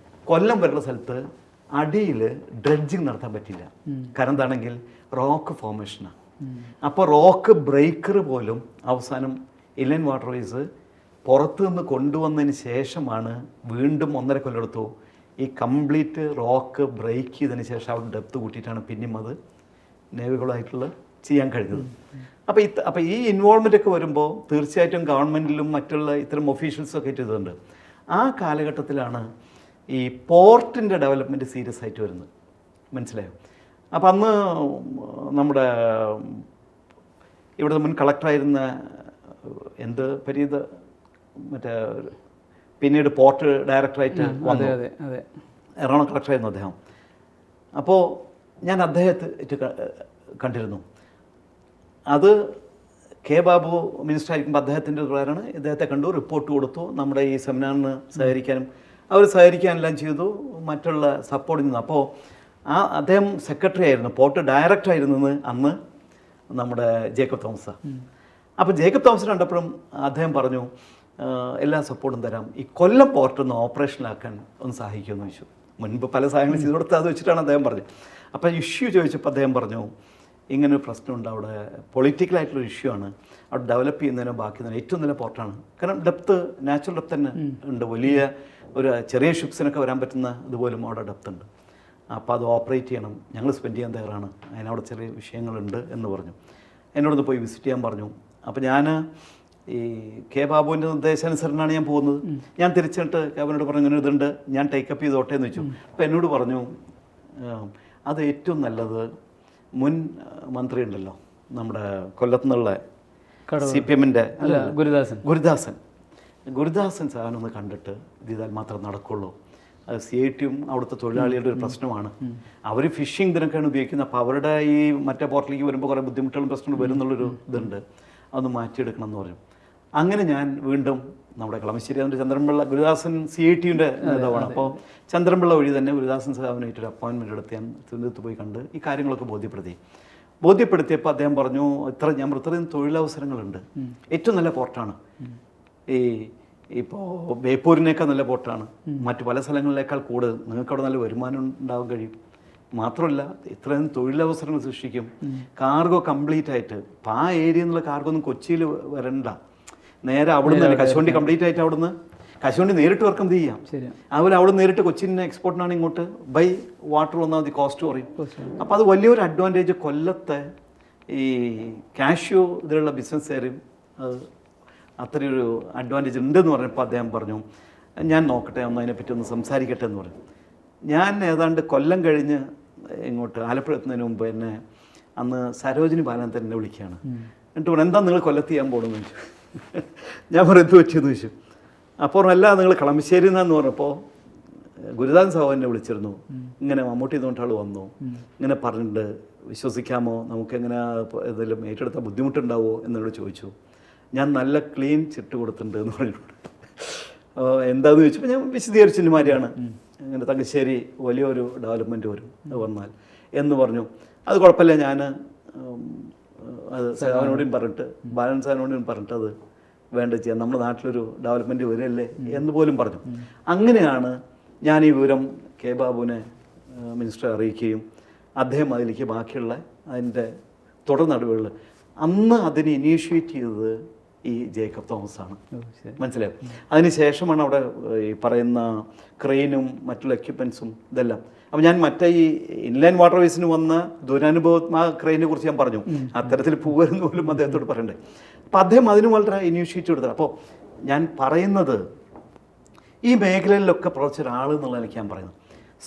കൊല്ലം വരെയുള്ള സ്ഥലത്ത് അടിയിൽ ഡ്രെഡ്ജിങ് നടത്താൻ പറ്റില്ല. കാരണം എന്താണെങ്കിൽ റോക്ക് ഫോർമേഷനാണ്. അപ്പോൾ റോക്ക് ബ്രേക്കർ പോലും അവസാനം ഇൻലൻഡ് വാട്ടർവേസ് പുറത്തു നിന്ന് കൊണ്ടുവന്നതിന് ശേഷമാണ് വീണ്ടും 1.5 കൊല്ലം എടുത്തു ഈ കംപ്ലീറ്റ് റോക്ക് ബ്രേക്ക് ചെയ്തതിന് ശേഷം അവിടെ ഡെപ്ത് കൂട്ടിയിട്ടാണ് പിന്നെയും അത് നേവികളായിട്ടുള്ള ചെയ്യാൻ കഴിഞ്ഞത്. അപ്പോൾ ഈ ഇൻവോൾവ്മെൻ്റ് ഒക്കെ വരുമ്പോൾ തീർച്ചയായിട്ടും ഗവൺമെൻറ്റിലും മറ്റുള്ള ഇത്തരം ഒഫീഷ്യൽസൊക്കെ ചെയ്തിട്ടുണ്ട്. ആ കാലഘട്ടത്തിലാണ് ഈ പോർട്ടിൻ്റെ ഡെവലപ്മെൻറ്റ് സീരിയസ് ആയിട്ട് വരുന്നത്. മനസ്സിലായോ? അപ്പം അന്ന് നമ്മുടെ ഇവിടുത്തെ മുൻ കളക്ടറായിരുന്ന മറ്റേ പിന്നീട് പോർട്ട് ഡയറക്ടറായിട്ട് വന്നു, എറണാകുളം കളക്ടറായിരുന്നു അദ്ദേഹം. അപ്പോൾ ഞാൻ അദ്ദേഹത്തെ കണ്ടിരുന്നു. അത് കെ ബാബു മിനിസ്റ്റർ ആയിരിക്കുമ്പോൾ അദ്ദേഹത്തിൻ്റെ പ്രകാരമാണ്. ഇദ്ദേഹത്തെ കണ്ടു, റിപ്പോർട്ട് കൊടുത്തു, നമ്മുടെ ഈ സെമിനാറിന് സഹകരിക്കാനും അവർ സഹകരിക്കാനെല്ലാം ചെയ്തു, മറ്റുള്ള സപ്പോർട്ട് നിന്നു. അപ്പോൾ അദ്ദേഹം സെക്രട്ടറി ആയിരുന്നു, പോർട്ട് ഡയറക്ടർ ആയിരുന്നത് അന്ന് നമ്മുടെ ജേക്കബ് തോമസ്. അപ്പോൾ ജേക്കബ് തോമസിനെ കണ്ടപ്പോഴും അദ്ദേഹം പറഞ്ഞു എല്ലാ സപ്പോർട്ടും തരാം, ഈ കൊല്ലം പോർട്ട് ഒന്ന് ഓപ്പറേഷനിലാക്കാൻ ഒന്ന് സഹായിക്കുമെന്ന് ചോദിച്ചു. മുൻപ് പല സഹായങ്ങളും ചെയ്തു കൊടുത്ത് അത് വെച്ചിട്ടാണ് അദ്ദേഹം പറഞ്ഞത്. അപ്പോൾ ഇഷ്യൂ ചോദിച്ചപ്പോൾ അദ്ദേഹം പറഞ്ഞു ഇങ്ങനൊരു പ്രശ്നമുണ്ട്, അവിടെ പൊളിറ്റിക്കലായിട്ടുള്ളൊരു ഇഷ്യൂ ആണ്, അവിടെ ഡെവലപ്പ് ചെയ്യുന്നതിനോ ബാക്കി ഏറ്റവും നല്ല പോർട്ടാണ്. കാരണം ഡെപ്ത്, നാച്ചുറൽ ഡെപ്ത് തന്നെ ഉണ്ട്. വലിയ ഒരു ചെറിയ ഷിപ്സിനൊക്കെ വരാൻ പറ്റുന്ന ഇതുപോലും അവിടെ ഡെപ്ത് ഉണ്ട്. അപ്പോൾ അത് ഓപ്പറേറ്റ് ചെയ്യണം, ഞങ്ങൾ സ്പെൻഡ് ചെയ്യാൻ തയ്യാറാണ്, അതിനവിടെ ചെറിയ വിഷയങ്ങളുണ്ട് എന്ന് പറഞ്ഞു. എന്നോടൊന്ന് പോയി വിസിറ്റ് ചെയ്യാൻ പറഞ്ഞു. അപ്പോൾ ഞാൻ ഈ കെ ബാബുവിൻ്റെ നിർദ്ദേശാനുസരണമാണ് ഞാൻ പോകുന്നത്. ഞാൻ തിരിച്ചിട്ട് ബാബുവിനോട് പറഞ്ഞു ഇങ്ങനെ ഇതുണ്ട്, ഞാൻ ടേക്കപ്പ് ചെയ്തോട്ടെ എന്ന് വെച്ചു. അപ്പോൾ എന്നോട് പറഞ്ഞു അത് ഏറ്റവും നല്ലത് മുൻ മന്ത്രി ഉണ്ടല്ലോ നമ്മുടെ കൊല്ലത്തു നിന്നുള്ള CPMൻ്റെ ഗുരുദാസൻ സാധനം ഒന്ന് കണ്ടിട്ട് ഇത് ചെയ്താൽ മാത്രം നടക്കുള്ളൂ. അത് CITയും അവിടുത്തെ തൊഴിലാളികളുടെ ഒരു പ്രശ്നമാണ്. അവർ ഫിഷിംഗ് ഇതിനൊക്കെയാണ് ഉപയോഗിക്കുന്നത്. അപ്പോൾ അവരുടെ ഈ മറ്റേ പോർട്ടിലേക്ക് വരുമ്പോൾ കുറേ ബുദ്ധിമുട്ടുകളും പ്രശ്നങ്ങളും വരുന്നുള്ളൊരു ഇതുണ്ട്, അതൊന്ന് മാറ്റിയെടുക്കണം എന്ന് പറഞ്ഞു. അങ്ങനെ ഞാൻ വീണ്ടും നമ്മുടെ കളമശ്ശേരി അതിൻ്റെ ചന്ദ്രൻപിള്ള, ഗുരുദാസൻ CITയുടെ നേതാവാണ്. അപ്പോൾ ചന്ദ്രൻപിള്ള വഴി തന്നെ ഗുരുദാസൻ സാഹിബിനായിട്ടൊരു അപ്പോയിൻമെൻറ്റ് എടുത്ത് ഞാൻ തിരുവനന്തപുരത്ത് പോയി കണ്ട് ഈ കാര്യങ്ങളൊക്കെ ബോധ്യപ്പെടുത്തിയപ്പോൾ അദ്ദേഹം പറഞ്ഞു ഇത്രയും തൊഴിലവസരങ്ങളുണ്ട്, ഏറ്റവും നല്ല പോർട്ടാണ്, ഇപ്പോൾ ബേപ്പൂരിനേക്കാൾ നല്ല പോർട്ടാണ്, മറ്റു പല സ്ഥലങ്ങളിലേക്കാൾ കൂടുതൽ നിങ്ങൾക്ക് അവിടെ നല്ല വരുമാനം ഉണ്ടാകാൻ കഴിയും, മാത്രമല്ല ഇത്രയും തൊഴിലവസരങ്ങൾ സൃഷ്ടിക്കും, കാർഗോ കംപ്ലീറ്റ് ആയിട്ട്. അപ്പോൾ ആ ഏരിയയിൽ നിന്നുള്ള കാർഗോ ഒന്നും കൊച്ചിയിൽ വരണ്ട, നേരെ അവിടുന്ന് തന്നെ കശുവണ്ടി കംപ്ലീറ്റ് ആയിട്ട് അവിടുന്ന് കശുവണ്ടി നേരിട്ട് ഇറക്കുമതി ചെയ്യാം. അതുപോലെ അവിടെ നേരിട്ട് കൊച്ചിൻ്റെ എക്സ്പോർട്ടിനാണ് ഇങ്ങോട്ട് ബൈ വാട്ടർ വന്നാൽ മതി, കോസ്റ്റ് കുറയും. അപ്പോൾ അത് വലിയൊരു അഡ്വാൻറ്റേജ് കൊല്ലത്തെ ഈ കാഷ്യൂ ഇതിലുള്ള ബിസിനസ്സുകാരും അത്രയൊരു അഡ്വാൻറ്റേജ് ഉണ്ടെന്ന് പറഞ്ഞപ്പോൾ അദ്ദേഹം പറഞ്ഞു ഞാൻ നോക്കട്ടെ ഒന്ന് അതിനെപ്പറ്റി ഒന്ന് സംസാരിക്കട്ടെ എന്ന് പറഞ്ഞു. ഞാൻ ഏതാണ്ട് കൊല്ലം കഴിഞ്ഞ് ഇങ്ങോട്ട് ആലപ്പുഴ എത്തുന്നതിന് മുമ്പ് എന്നെ അന്ന് സരോജിനി ബാലൻ തന്നെ വിളിക്കുകയാണ്. എന്നിട്ട് പറഞ്ഞു എന്താ നിങ്ങൾ കൊല്ലത്ത് ചെയ്യാൻ പോകണമെന്ന് ചോദിച്ചു. ഞാൻ പറഞ്ഞു എന്ത് വെച്ചെന്ന് ചോദിച്ചു. അപ്പോൾ അല്ല നിങ്ങൾ കളമശ്ശേരി എന്നാന്ന് പറഞ്ഞപ്പോൾ ഗുരുദാസൻ സാഹു എന്നെ വിളിച്ചിരുന്നു. ഇങ്ങനെ മമ്മൂട്ടി ഇതുകൊണ്ട് ആൾ വന്നു, ഇങ്ങനെ പറഞ്ഞിട്ടുണ്ട്, വിശ്വസിക്കാമോ, നമുക്കെങ്ങനെ ഏതെങ്കിലും ഏറ്റെടുത്താൽ ബുദ്ധിമുട്ടുണ്ടാവുമോ എന്നോട് ചോദിച്ചു. ഞാൻ നല്ല ക്ലീൻ ചിട്ട് കൊടുത്തിട്ടുണ്ട് എന്ന് പറഞ്ഞിട്ടുണ്ട്. എന്താണെന്ന് ചോദിച്ചപ്പോൾ ഞാൻ വിശദീകരിച്ചതിന് മാതിരിയാണ് ഇങ്ങനെ തങ്കശ്ശേരി വലിയൊരു ഡെവലപ്മെൻറ്റ് വരും വന്നാൽ എന്ന് പറഞ്ഞു. അത് കുഴപ്പമില്ല, ഞാൻ അത് സാറിനോടും പറഞ്ഞിട്ട് ബാലൻ സാറിനോടും പറഞ്ഞിട്ട് അത് വേണ്ട ചെയ്യാം, നമ്മുടെ നാട്ടിലൊരു ഡെവലപ്മെൻറ്റ് വരില്ലേ എന്ന് പോലും പറഞ്ഞു. അങ്ങനെയാണ് ഞാൻ ഈ വിവരം കെ ബാബുവിനെ മിനിസ്റ്ററെ അറിയിക്കുകയും അദ്ദേഹം അതിലേക്ക് ബാക്കിയുള്ള അതിൻ്റെ തുടർ നടപടികൾ അന്ന് അതിനെ ഇനീഷ്യേറ്റ് ചെയ്തത് ഈ ജേക്കബ് തോമസ് ആണ്. മനസ്സിലായോ? അതിനുശേഷമാണ് അവിടെ ഈ പറയുന്ന ക്രെയിനും മറ്റുള്ള എക്യുപ്മെൻസും ഇതെല്ലാം. അപ്പോൾ ഞാൻ മറ്റേ ഈ ഇൻലൈൻ വാട്ടർവേസിന് വന്ന ദുരനുഭവം ആ ക്രെയിനെ കുറിച്ച് ഞാൻ പറഞ്ഞു, അത്തരത്തിൽ പോകരുന്ന് പോലും അദ്ദേഹത്തോട് പറയണ്ടേ. അപ്പോൾ അദ്ദേഹം അതിന് വളരെ ഇനീഷ്യേറ്റീവ് എടുത്തത്. അപ്പോൾ ഞാൻ പറയുന്നത് ഈ മേഖലയിലൊക്കെ പ്രവർത്തിച്ച ഒരാൾ എന്നുള്ള എനിക്ക് ഞാൻ പറയുന്നത്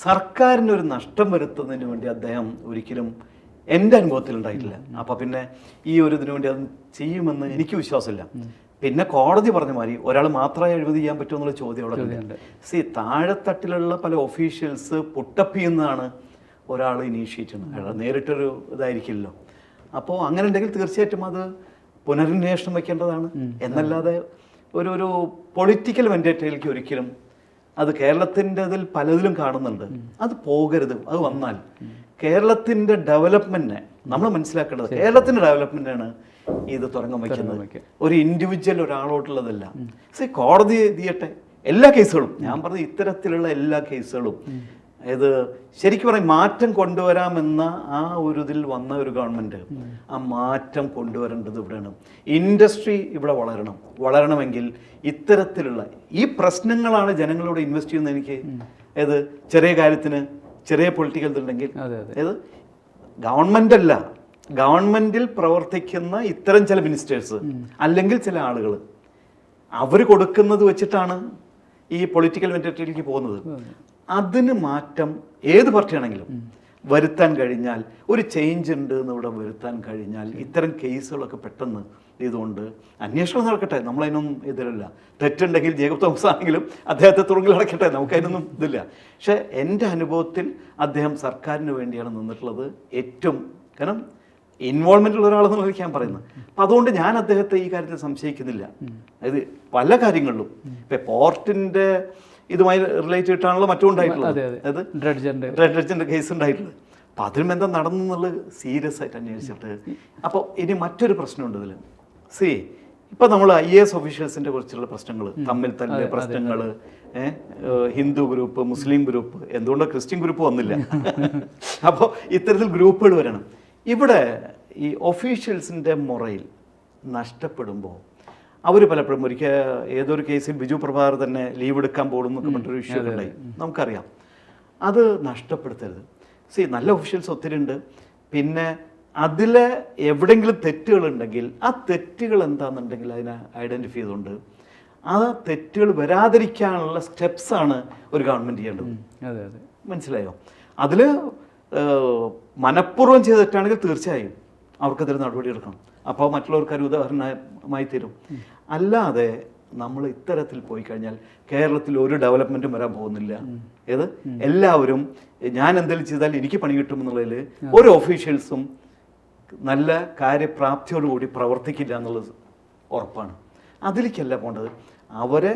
സർക്കാരിനൊരു നഷ്ടം വരുത്തുന്നതിന് വേണ്ടി അദ്ദേഹം ഒരിക്കലും എൻ്റെ അനുഭവത്തിൽ ഉണ്ടായിട്ടില്ല. അപ്പോൾ പിന്നെ ഈ ഒരു ഇതിനു വേണ്ടി അത് ചെയ്യുമെന്ന് എനിക്ക് വിശ്വാസമില്ല. പിന്നെ കോടതി പറഞ്ഞ മാതിരി ഒരാൾ മാത്രമായി അഴിമതി ചെയ്യാൻ പറ്റുമെന്നുള്ള ചോദ്യം അവിടെ ഉണ്ട്. താഴെത്തട്ടിലുള്ള പല ഒഫീഷ്യൽസ് പുട്ടപ്പ് ചെയ്യുന്നതാണ് ഒരാൾ ഇനീഷ്യേറ്റ് ചെയ്യുന്നത്. അയാൾ നേരിട്ടൊരു ഇതായിരിക്കില്ലല്ലോ. അപ്പോൾ അങ്ങനെ ഉണ്ടെങ്കിൽ തീർച്ചയായിട്ടും അത് പുനരന്വേഷണം വയ്ക്കേണ്ടതാണ്. എന്നല്ലാതെ ഒരു പൊളിറ്റിക്കൽ വെൻഡേറ്റയിലേക്ക് ഒരിക്കലും അത് കേരളത്തിൻ്റെ അതിൽ പലതിലും കാണുന്നുണ്ട്. അത് പോകരുത്. അത് വന്നാൽ കേരളത്തിൻ്റെ ഡെവലപ്മെൻറ്റിനെ നമ്മൾ മനസ്സിലാക്കേണ്ടത് കേരളത്തിൻ്റെ ഡെവലപ്മെൻറ്റാണ് ഇത് തുടങ്ങാൻ വയ്ക്കുന്നത്. ഒരു ഇൻഡിവിജ്വൽ ഒരാളോട്ടുള്ളതല്ല. കോടതി ചെയ്യട്ടെ എല്ലാ കേസുകളും. ഞാൻ പറഞ്ഞ ഇത്തരത്തിലുള്ള എല്ലാ കേസുകളും ഇത് ശരിക്കും പറയും മാറ്റം കൊണ്ടുവരാമെന്ന ആ ഒരു ഇതിൽ വന്ന ഒരു ഗവൺമെൻറ് ആ മാറ്റം കൊണ്ടുവരേണ്ടത് ഇവിടെയാണ്. ഇൻഡസ്ട്രി ഇവിടെ വളരണമെങ്കിൽ ഇത്തരത്തിലുള്ള ഈ പ്രശ്നങ്ങളാണ് ജനങ്ങളോട് ഇൻവെസ്റ്റ് ചെയ്യുന്നത്. എനിക്ക് ഏത് ചെറിയ കാര്യത്തിന് ചെറിയ പൊളിറ്റിക്കൽ ഇതുണ്ടെങ്കിൽ ഏത് ഗവൺമെൻ്റ് അല്ല, ഗവൺമെൻറ്റിൽ പ്രവർത്തിക്കുന്ന ഇത്തരം ചില മിനിസ്റ്റേഴ്സ് അല്ലെങ്കിൽ ചില ആളുകൾ അവർ കൊടുക്കുന്നത് വെച്ചിട്ടാണ് ഈ പൊളിറ്റിക്കൽ മെന്റാലിറ്റിയിലേക്ക് പോകുന്നത്. അതിന് മാറ്റം ഏത് പാർട്ടിയാണെങ്കിലും വരുത്താൻ കഴിഞ്ഞാൽ, ഒരു ചേഞ്ച് ഉണ്ട് എന്നിവിടെ വരുത്താൻ കഴിഞ്ഞാൽ ഇത്തരം കേസുകളൊക്കെ പെട്ടെന്ന് ഇതുകൊണ്ട് അന്വേഷണം നടക്കട്ടെ. നമ്മളതിനൊന്നും എതിരല്ല. തെറ്റുണ്ടെങ്കിൽ ജേക്കബ് തോമസ് ആണെങ്കിലും അദ്ദേഹത്തെ തുറങ്കിൽ അടക്കട്ടെ, നമുക്കതിനൊന്നും ഇതില്ല. പക്ഷേ എൻ്റെ അനുഭവത്തിൽ അദ്ദേഹം സർക്കാരിന് വേണ്ടിയാണ് നിന്നിട്ടുള്ളത് ഏറ്റവും. കാരണം ഇൻവോൾവ്മെൻ്റ് ഉള്ള ഒരാളെന്നുള്ള ഞാൻ പറയുന്നത്. അപ്പം അതുകൊണ്ട് ഞാൻ അദ്ദേഹത്തെ ഈ കാര്യത്തിൽ സംശയിക്കുന്നില്ല. അതായത് പല കാര്യങ്ങളിലും ഇപ്പം പോർട്ടിൻ്റെ ഇതുമായി റിലേറ്റ് ചെയ്തിട്ടാണല്ലോ മറ്റും ഉണ്ടായിട്ടുള്ളത്. അതായത് ഡ്രഡ്ജറിൻ്റെ കേസ് ഉണ്ടായിട്ടുള്ളത്. അപ്പം അതിനും എന്താ നടന്നു എന്നുള്ളത് സീരിയസ് ആയിട്ട് അന്വേഷിച്ചിട്ട്. അപ്പോൾ ഇനി മറ്റൊരു പ്രശ്നമുണ്ട് ഇതിൽ. ഇപ്പം നമ്മൾ IAS ഒഫീഷ്യൽസിൻ്റെ കുറിച്ചുള്ള പ്രശ്നങ്ങൾ, തമ്മിൽ തല്ലിയ പ്രശ്നങ്ങൾ, ഹിന്ദു ഗ്രൂപ്പ്, മുസ്ലിം ഗ്രൂപ്പ്, എന്തുകൊണ്ടോ ക്രിസ്ത്യൻ ഗ്രൂപ്പ് വന്നില്ല. അപ്പോൾ ഇത്തരത്തിൽ ഗ്രൂപ്പുകൾ വരണം. ഇവിടെ ഈ ഒഫീഷ്യൽസിൻ്റെ മുറയിൽ നഷ്ടപ്പെടുമ്പോൾ അവർ പലപ്പോഴും ഒരിക്കൽ ഏതൊരു കേസിൽ ബിജു പ്രഭാകർ തന്നെ ലീവ് എടുക്കാൻ പോകുന്നു എന്നൊക്കെ പറഞ്ഞൊരു ഇഷ്യൂ ഉണ്ടായി, നമുക്കറിയാം. അത് നഷ്ടപ്പെടുത്തരുത്. നല്ല ഒഫീഷ്യൽസ് ഒത്തിരി ഉണ്ട്. പിന്നെ അതിൽ എവിടെയെങ്കിലും തെറ്റുകളുണ്ടെങ്കിൽ ആ തെറ്റുകൾ എന്താണെന്നുണ്ടെങ്കിൽ അതിനെ ഐഡൻറ്റിഫൈ ചെയ്തുകൊണ്ട് ആ തെറ്റുകൾ വരാതിരിക്കാനുള്ള സ്റ്റെപ്സാണ് ഒരു ഗവൺമെൻറ് ചെയ്യേണ്ടത്. മനസ്സിലായോ? അതിൽ മനഃപൂർവ്വം ചെയ്ത തെറ്റാണെങ്കിൽ തീർച്ചയായും അവർക്കെതിരെ നടപടിയെടുക്കണം. അപ്പോൾ മറ്റുള്ളവർക്ക് ഒരു ഉദാഹരണമായി തീരും. അല്ലാതെ നമ്മൾ ഇത്തരത്തിൽ പോയി കഴിഞ്ഞാൽ കേരളത്തിൽ ഒരു ഡെവലപ്മെൻറ്റും വരാൻ പോകുന്നില്ല. എല്ലാവരും ഞാൻ എന്തെങ്കിലും ചെയ്താൽ എനിക്ക് പണി കിട്ടുമെന്നുള്ളതിൽ ഒരു ഒഫീഷ്യൽസും നല്ല കാര്യപ്രാപ്തിയോടുകൂടി പ്രവർത്തിക്കില്ല എന്നുള്ളത് ഉറപ്പാണ്. അതിലേക്കല്ല പോകേണ്ടത്. അവരെ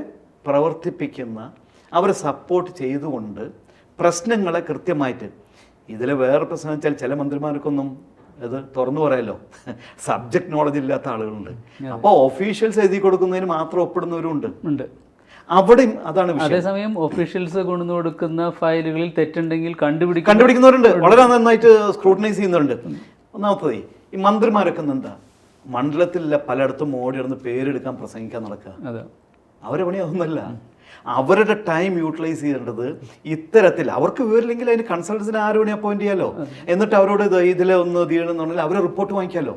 പ്രവർത്തിപ്പിക്കുന്ന, അവരെ സപ്പോർട്ട് ചെയ്തുകൊണ്ട് പ്രശ്നങ്ങളെ കൃത്യമായിട്ട്. ഇതിൽ വേറെ പ്രശ്നം വെച്ചാൽ ചില മന്ത്രിമാർക്കൊന്നും ഇത് തുറന്നു പറയാമല്ലോ, സബ്ജക്ട് നോളജ് ഇല്ലാത്ത ആളുകളുണ്ട്. അപ്പോൾ ഒഫീഷ്യൽസ് എഴുതി കൊടുക്കുന്നതിന് മാത്രം ഒപ്പിടുന്നവരുണ്ട്. അവിടെയും അതാണ് വിഷയം. അതേസമയം ഒഫീഷ്യൽസ് കൊണ്ടു കൊടുക്കുന്ന ഫയലുകളിൽ തെറ്റുണ്ടെങ്കിൽ കണ്ടുപിടിക്കുന്നവരുണ്ട്, വളരെ നന്നായിട്ട് സ്ക്രൂട്ടനൈസ് ചെയ്യുന്നവരുണ്ട്. ഒന്നാമത്തത് ഈ മന്ത്രിമാരൊക്കെ എന്താ മണ്ഡലത്തിലുള്ള പലയിടത്തും ഓടി നടന്ന് പേരെടുക്കാൻ പ്രസംഗിക്കാൻ നടക്കുക. അവരെ പണി അതൊന്നുമല്ല. അവരുടെ ടൈം യൂട്ടിലൈസ് ചെയ്യേണ്ടത് ഇത്തരത്തിൽ. അവർക്ക് വിവരമില്ലെങ്കിൽ അതിന് കൺസൾട്ടൻസിനെ ആരോടെ അപ്പോയിന്റ് ചെയ്യാലോ, എന്നിട്ട് അവരോട് ഇതിലെ ഒന്ന് തീരണമെന്നുണ്ടെങ്കിൽ അവരെ റിപ്പോർട്ട് വാങ്ങിക്കാമല്ലോ.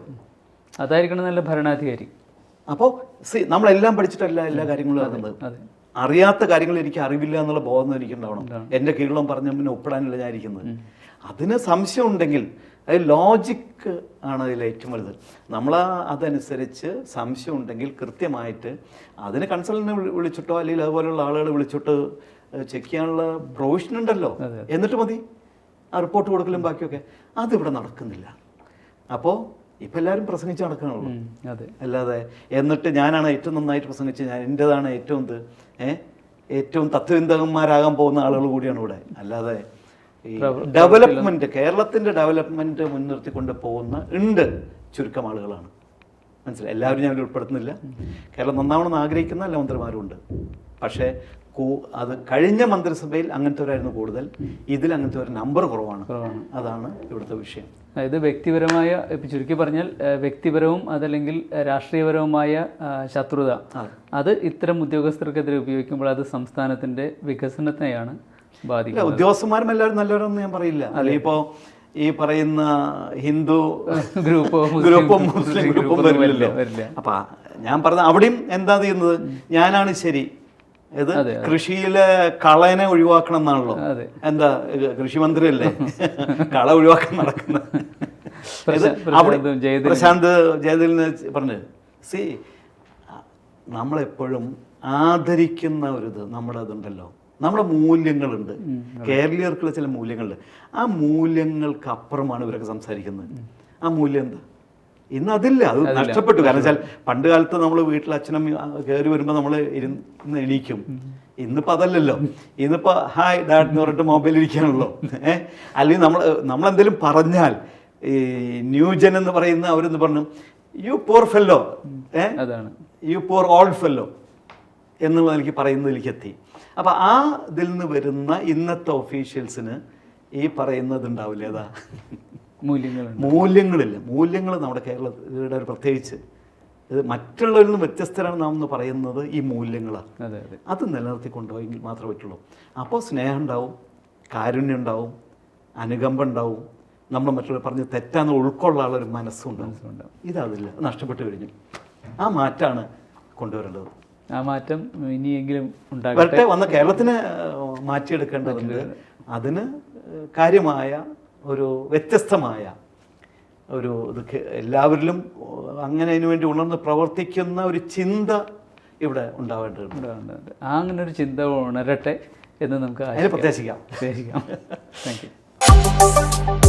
അതായിരിക്കണം നല്ല ഭരണാധികാരി. അപ്പോൾ നമ്മളെല്ലാം പഠിച്ചിട്ടല്ല എല്ലാ കാര്യങ്ങളും അറിയുന്നത്. അറിയാത്ത കാര്യങ്ങൾ എനിക്ക് അറിവില്ല എന്നുള്ള ബോധം എനിക്കുണ്ടാവണം. എൻ്റെ കീഴിലും പറഞ്ഞ പിന്നെ ഒപ്പിടാനല്ല ഞാൻ ഇരിക്കുന്നത്. അതിന് സംശയം ഉണ്ടെങ്കിൽ അത് ലോജിക്ക് ആണ് അതിൽ ഏറ്റവും വലുത്. നമ്മൾ അതനുസരിച്ച് സംശയം ഉണ്ടെങ്കിൽ കൃത്യമായിട്ട് അതിന് കൺസൾട്ടന്റിനെ വിളിച്ചിട്ടോ അല്ലെങ്കിൽ അതുപോലെയുള്ള ആളുകളെ വിളിച്ചിട്ട് ചെക്ക് ചെയ്യാനുള്ള പ്രൊവിഷൻ ഉണ്ടല്ലോ, എന്നിട്ട് മതി ആ റിപ്പോർട്ട് കൊടുക്കലും ബാക്കിയൊക്കെ. അതിവിടെ നടക്കുന്നില്ല. അപ്പോൾ ഇപ്പം എല്ലാവരും പ്രസംഗിച്ച് നടക്കണുള്ളൂ. അല്ലാതെ എന്നിട്ട് ഞാനാണ് ഏറ്റവും നന്നായിട്ട് പ്രസംഗിച്ച് ഞാൻ എൻ്റെതാണ് ഏറ്റവും ഏറ്റവും തത്വചിന്തകന്മാരാകാൻ പോകുന്ന ആളുകൾ കൂടിയാണ് ഇവിടെ. അല്ലാതെ ഈ ഡെവലപ്മെന്റ്, കേരളത്തിന്റെ ഡെവലപ്മെന്റ് മുൻനിർത്തിക്കൊണ്ട് പോകുന്ന ചുരുക്കം ആളുകളാണ്. മനസ്സിലായി? എല്ലാവരും ഞാൻ ഉൾപ്പെടുത്തുന്നില്ല. കേരളം നന്നാവണമെന്ന് ആഗ്രഹിക്കുന്ന എല്ലാ മന്ത്രിമാരും ഉണ്ട്. പക്ഷേ അത് കഴിഞ്ഞ മന്ത്രിസഭയിൽ അങ്ങനത്തെ വരായിരുന്നു കൂടുതൽ. ഇതിൽ അങ്ങനത്തെ ഒരു നമ്പർ കുറവാണ്. അതാണ് ഇവിടുത്തെ വിഷയം. അതായത് വ്യക്തിപരമായ, ഇപ്പം ചുരുക്കി പറഞ്ഞാൽ വ്യക്തിപരവും അതല്ലെങ്കിൽ രാഷ്ട്രീയപരവുമായ ശത്രുത അത് ഇത്തരം ഉദ്യോഗസ്ഥർക്കെതിരെ ഉപയോഗിക്കുമ്പോൾ അത് സംസ്ഥാനത്തിന്റെ വികസനത്തെയാണ് ബാധിക്കുന്നത്. ഉദ്യോഗസ്ഥന്മാരും എല്ലാവരും നല്ലവരൊന്നും ഞാൻ പറയില്ല. അല്ലെങ്കിൽ ഇപ്പോൾ ഈ പറയുന്ന ഹിന്ദു ഗ്രൂപ്പും മുസ്ലിം ഗ്രൂപ്പും വരില്ലല്ലോ. അപ്പൊ ഞാൻ പറഞ്ഞ അവിടെയും എന്താ ചെയ്യുന്നത്, ഞാനാണ് ശരി, ഇത് കൃഷിയിലെ കളനെ ഒഴിവാക്കണം എന്നാണല്ലോ. എന്താ കൃഷിമന്ത്രി അല്ലേ കള ഒഴിവാക്കാൻ നടക്കുന്നത്. പ്രശാന്ത് ജയതിലിന് പറഞ്ഞത്, നമ്മളെപ്പോഴും ആദരിക്കുന്ന ഒരിത് നമ്മുടെ അതുണ്ടല്ലോ, നമ്മുടെ മൂല്യങ്ങളുണ്ട്, കേരളീയർക്കുള്ള ചില മൂല്യങ്ങളുണ്ട്. ആ മൂല്യങ്ങൾക്ക് അപ്പുറമാണ് ഇവരൊക്കെ സംസാരിക്കുന്നത്. ആ മൂല്യം എന്താ? ഇന്ന് അതില്ല, അത് നഷ്ടപ്പെട്ടു. കാരണം വെച്ചാൽ പണ്ട് കാലത്ത് നമ്മൾ വീട്ടിൽ അച്ഛനും കയറി വരുമ്പോൾ നമ്മൾ ഇരുന്ന് എണീക്കും. ഇന്നിപ്പോൾ അതല്ലല്ലോ. ഇന്നിപ്പോൾ ഹായ് ഡാഡ് എന്ന് പറഞ്ഞിട്ട് മൊബൈൽ ഇരിക്കാണല്ലോ. അല്ലെങ്കിൽ നമ്മളെന്തെങ്കിലും പറഞ്ഞാൽ ഈ ന്യൂജൻ എന്ന് പറയുന്ന അവരെന്ന് പറഞ്ഞു യു പോർ ഫെല്ലോ, യു പോർ ഓൾഡ് ഫെല്ലോ എന്നുള്ളത് എനിക്ക് പറയുന്നതിലേക്ക് എത്തി. അപ്പം ആ ഇതിൽ നിന്ന് വരുന്ന ഇന്നത്തെ ഒഫീഷ്യൽസിന് ഈ പറയുന്നത് ഉണ്ടാവില്ല. ഏതാ? മൂല്യങ്ങളില്ല. മൂല്യങ്ങൾ നമ്മുടെ കേരളത്തിലെ ഒരു പ്രത്യേകിച്ച് ഇത് മറ്റുള്ളവരിൽ നിന്ന് വ്യത്യസ്തരാണ് നാം എന്ന് പറയുന്നത് ഈ മൂല്യങ്ങളാണ്. അത് നിലനിർത്തി കൊണ്ടുപോയെങ്കിൽ മാത്രമേ പറ്റുള്ളൂ. അപ്പോൾ സ്നേഹം ഉണ്ടാവും, കാരുണ്യം ഉണ്ടാവും, അനുകമ്പ ഉണ്ടാവും, നമ്മൾ മറ്റുള്ളവർ പറഞ്ഞ് തെറ്റാന്ന് ഉൾക്കൊള്ളാനുള്ള ഒരു മനസ്സുണ്ടാവും. ഇതതില്ല, നഷ്ടപ്പെട്ടു കഴിഞ്ഞു. ആ മാറ്റമാണ് കൊണ്ടുവരേണ്ടത്. ആ മാറ്റം ഇനിയെങ്കിലും വരട്ടെ. വന്ന കേരളത്തിനെ മാറ്റിയെടുക്കേണ്ടതുണ്ട്. അതിന് കാര്യമായ ഒരു വ്യത്യസ്തമായ ഒരു എല്ലാവരിലും അങ്ങനെ അതിനു വേണ്ടി ഉണർന്ന് പ്രവർത്തിക്കുന്ന ഒരു ചിന്ത ഇവിടെ ഉണ്ടാവേണ്ടതുണ്ട്. അങ്ങനെ ഒരു ചിന്ത ഉണരട്ടെ എന്ന് നമുക്ക് പ്രത്യാശിക്കാം. Thank you.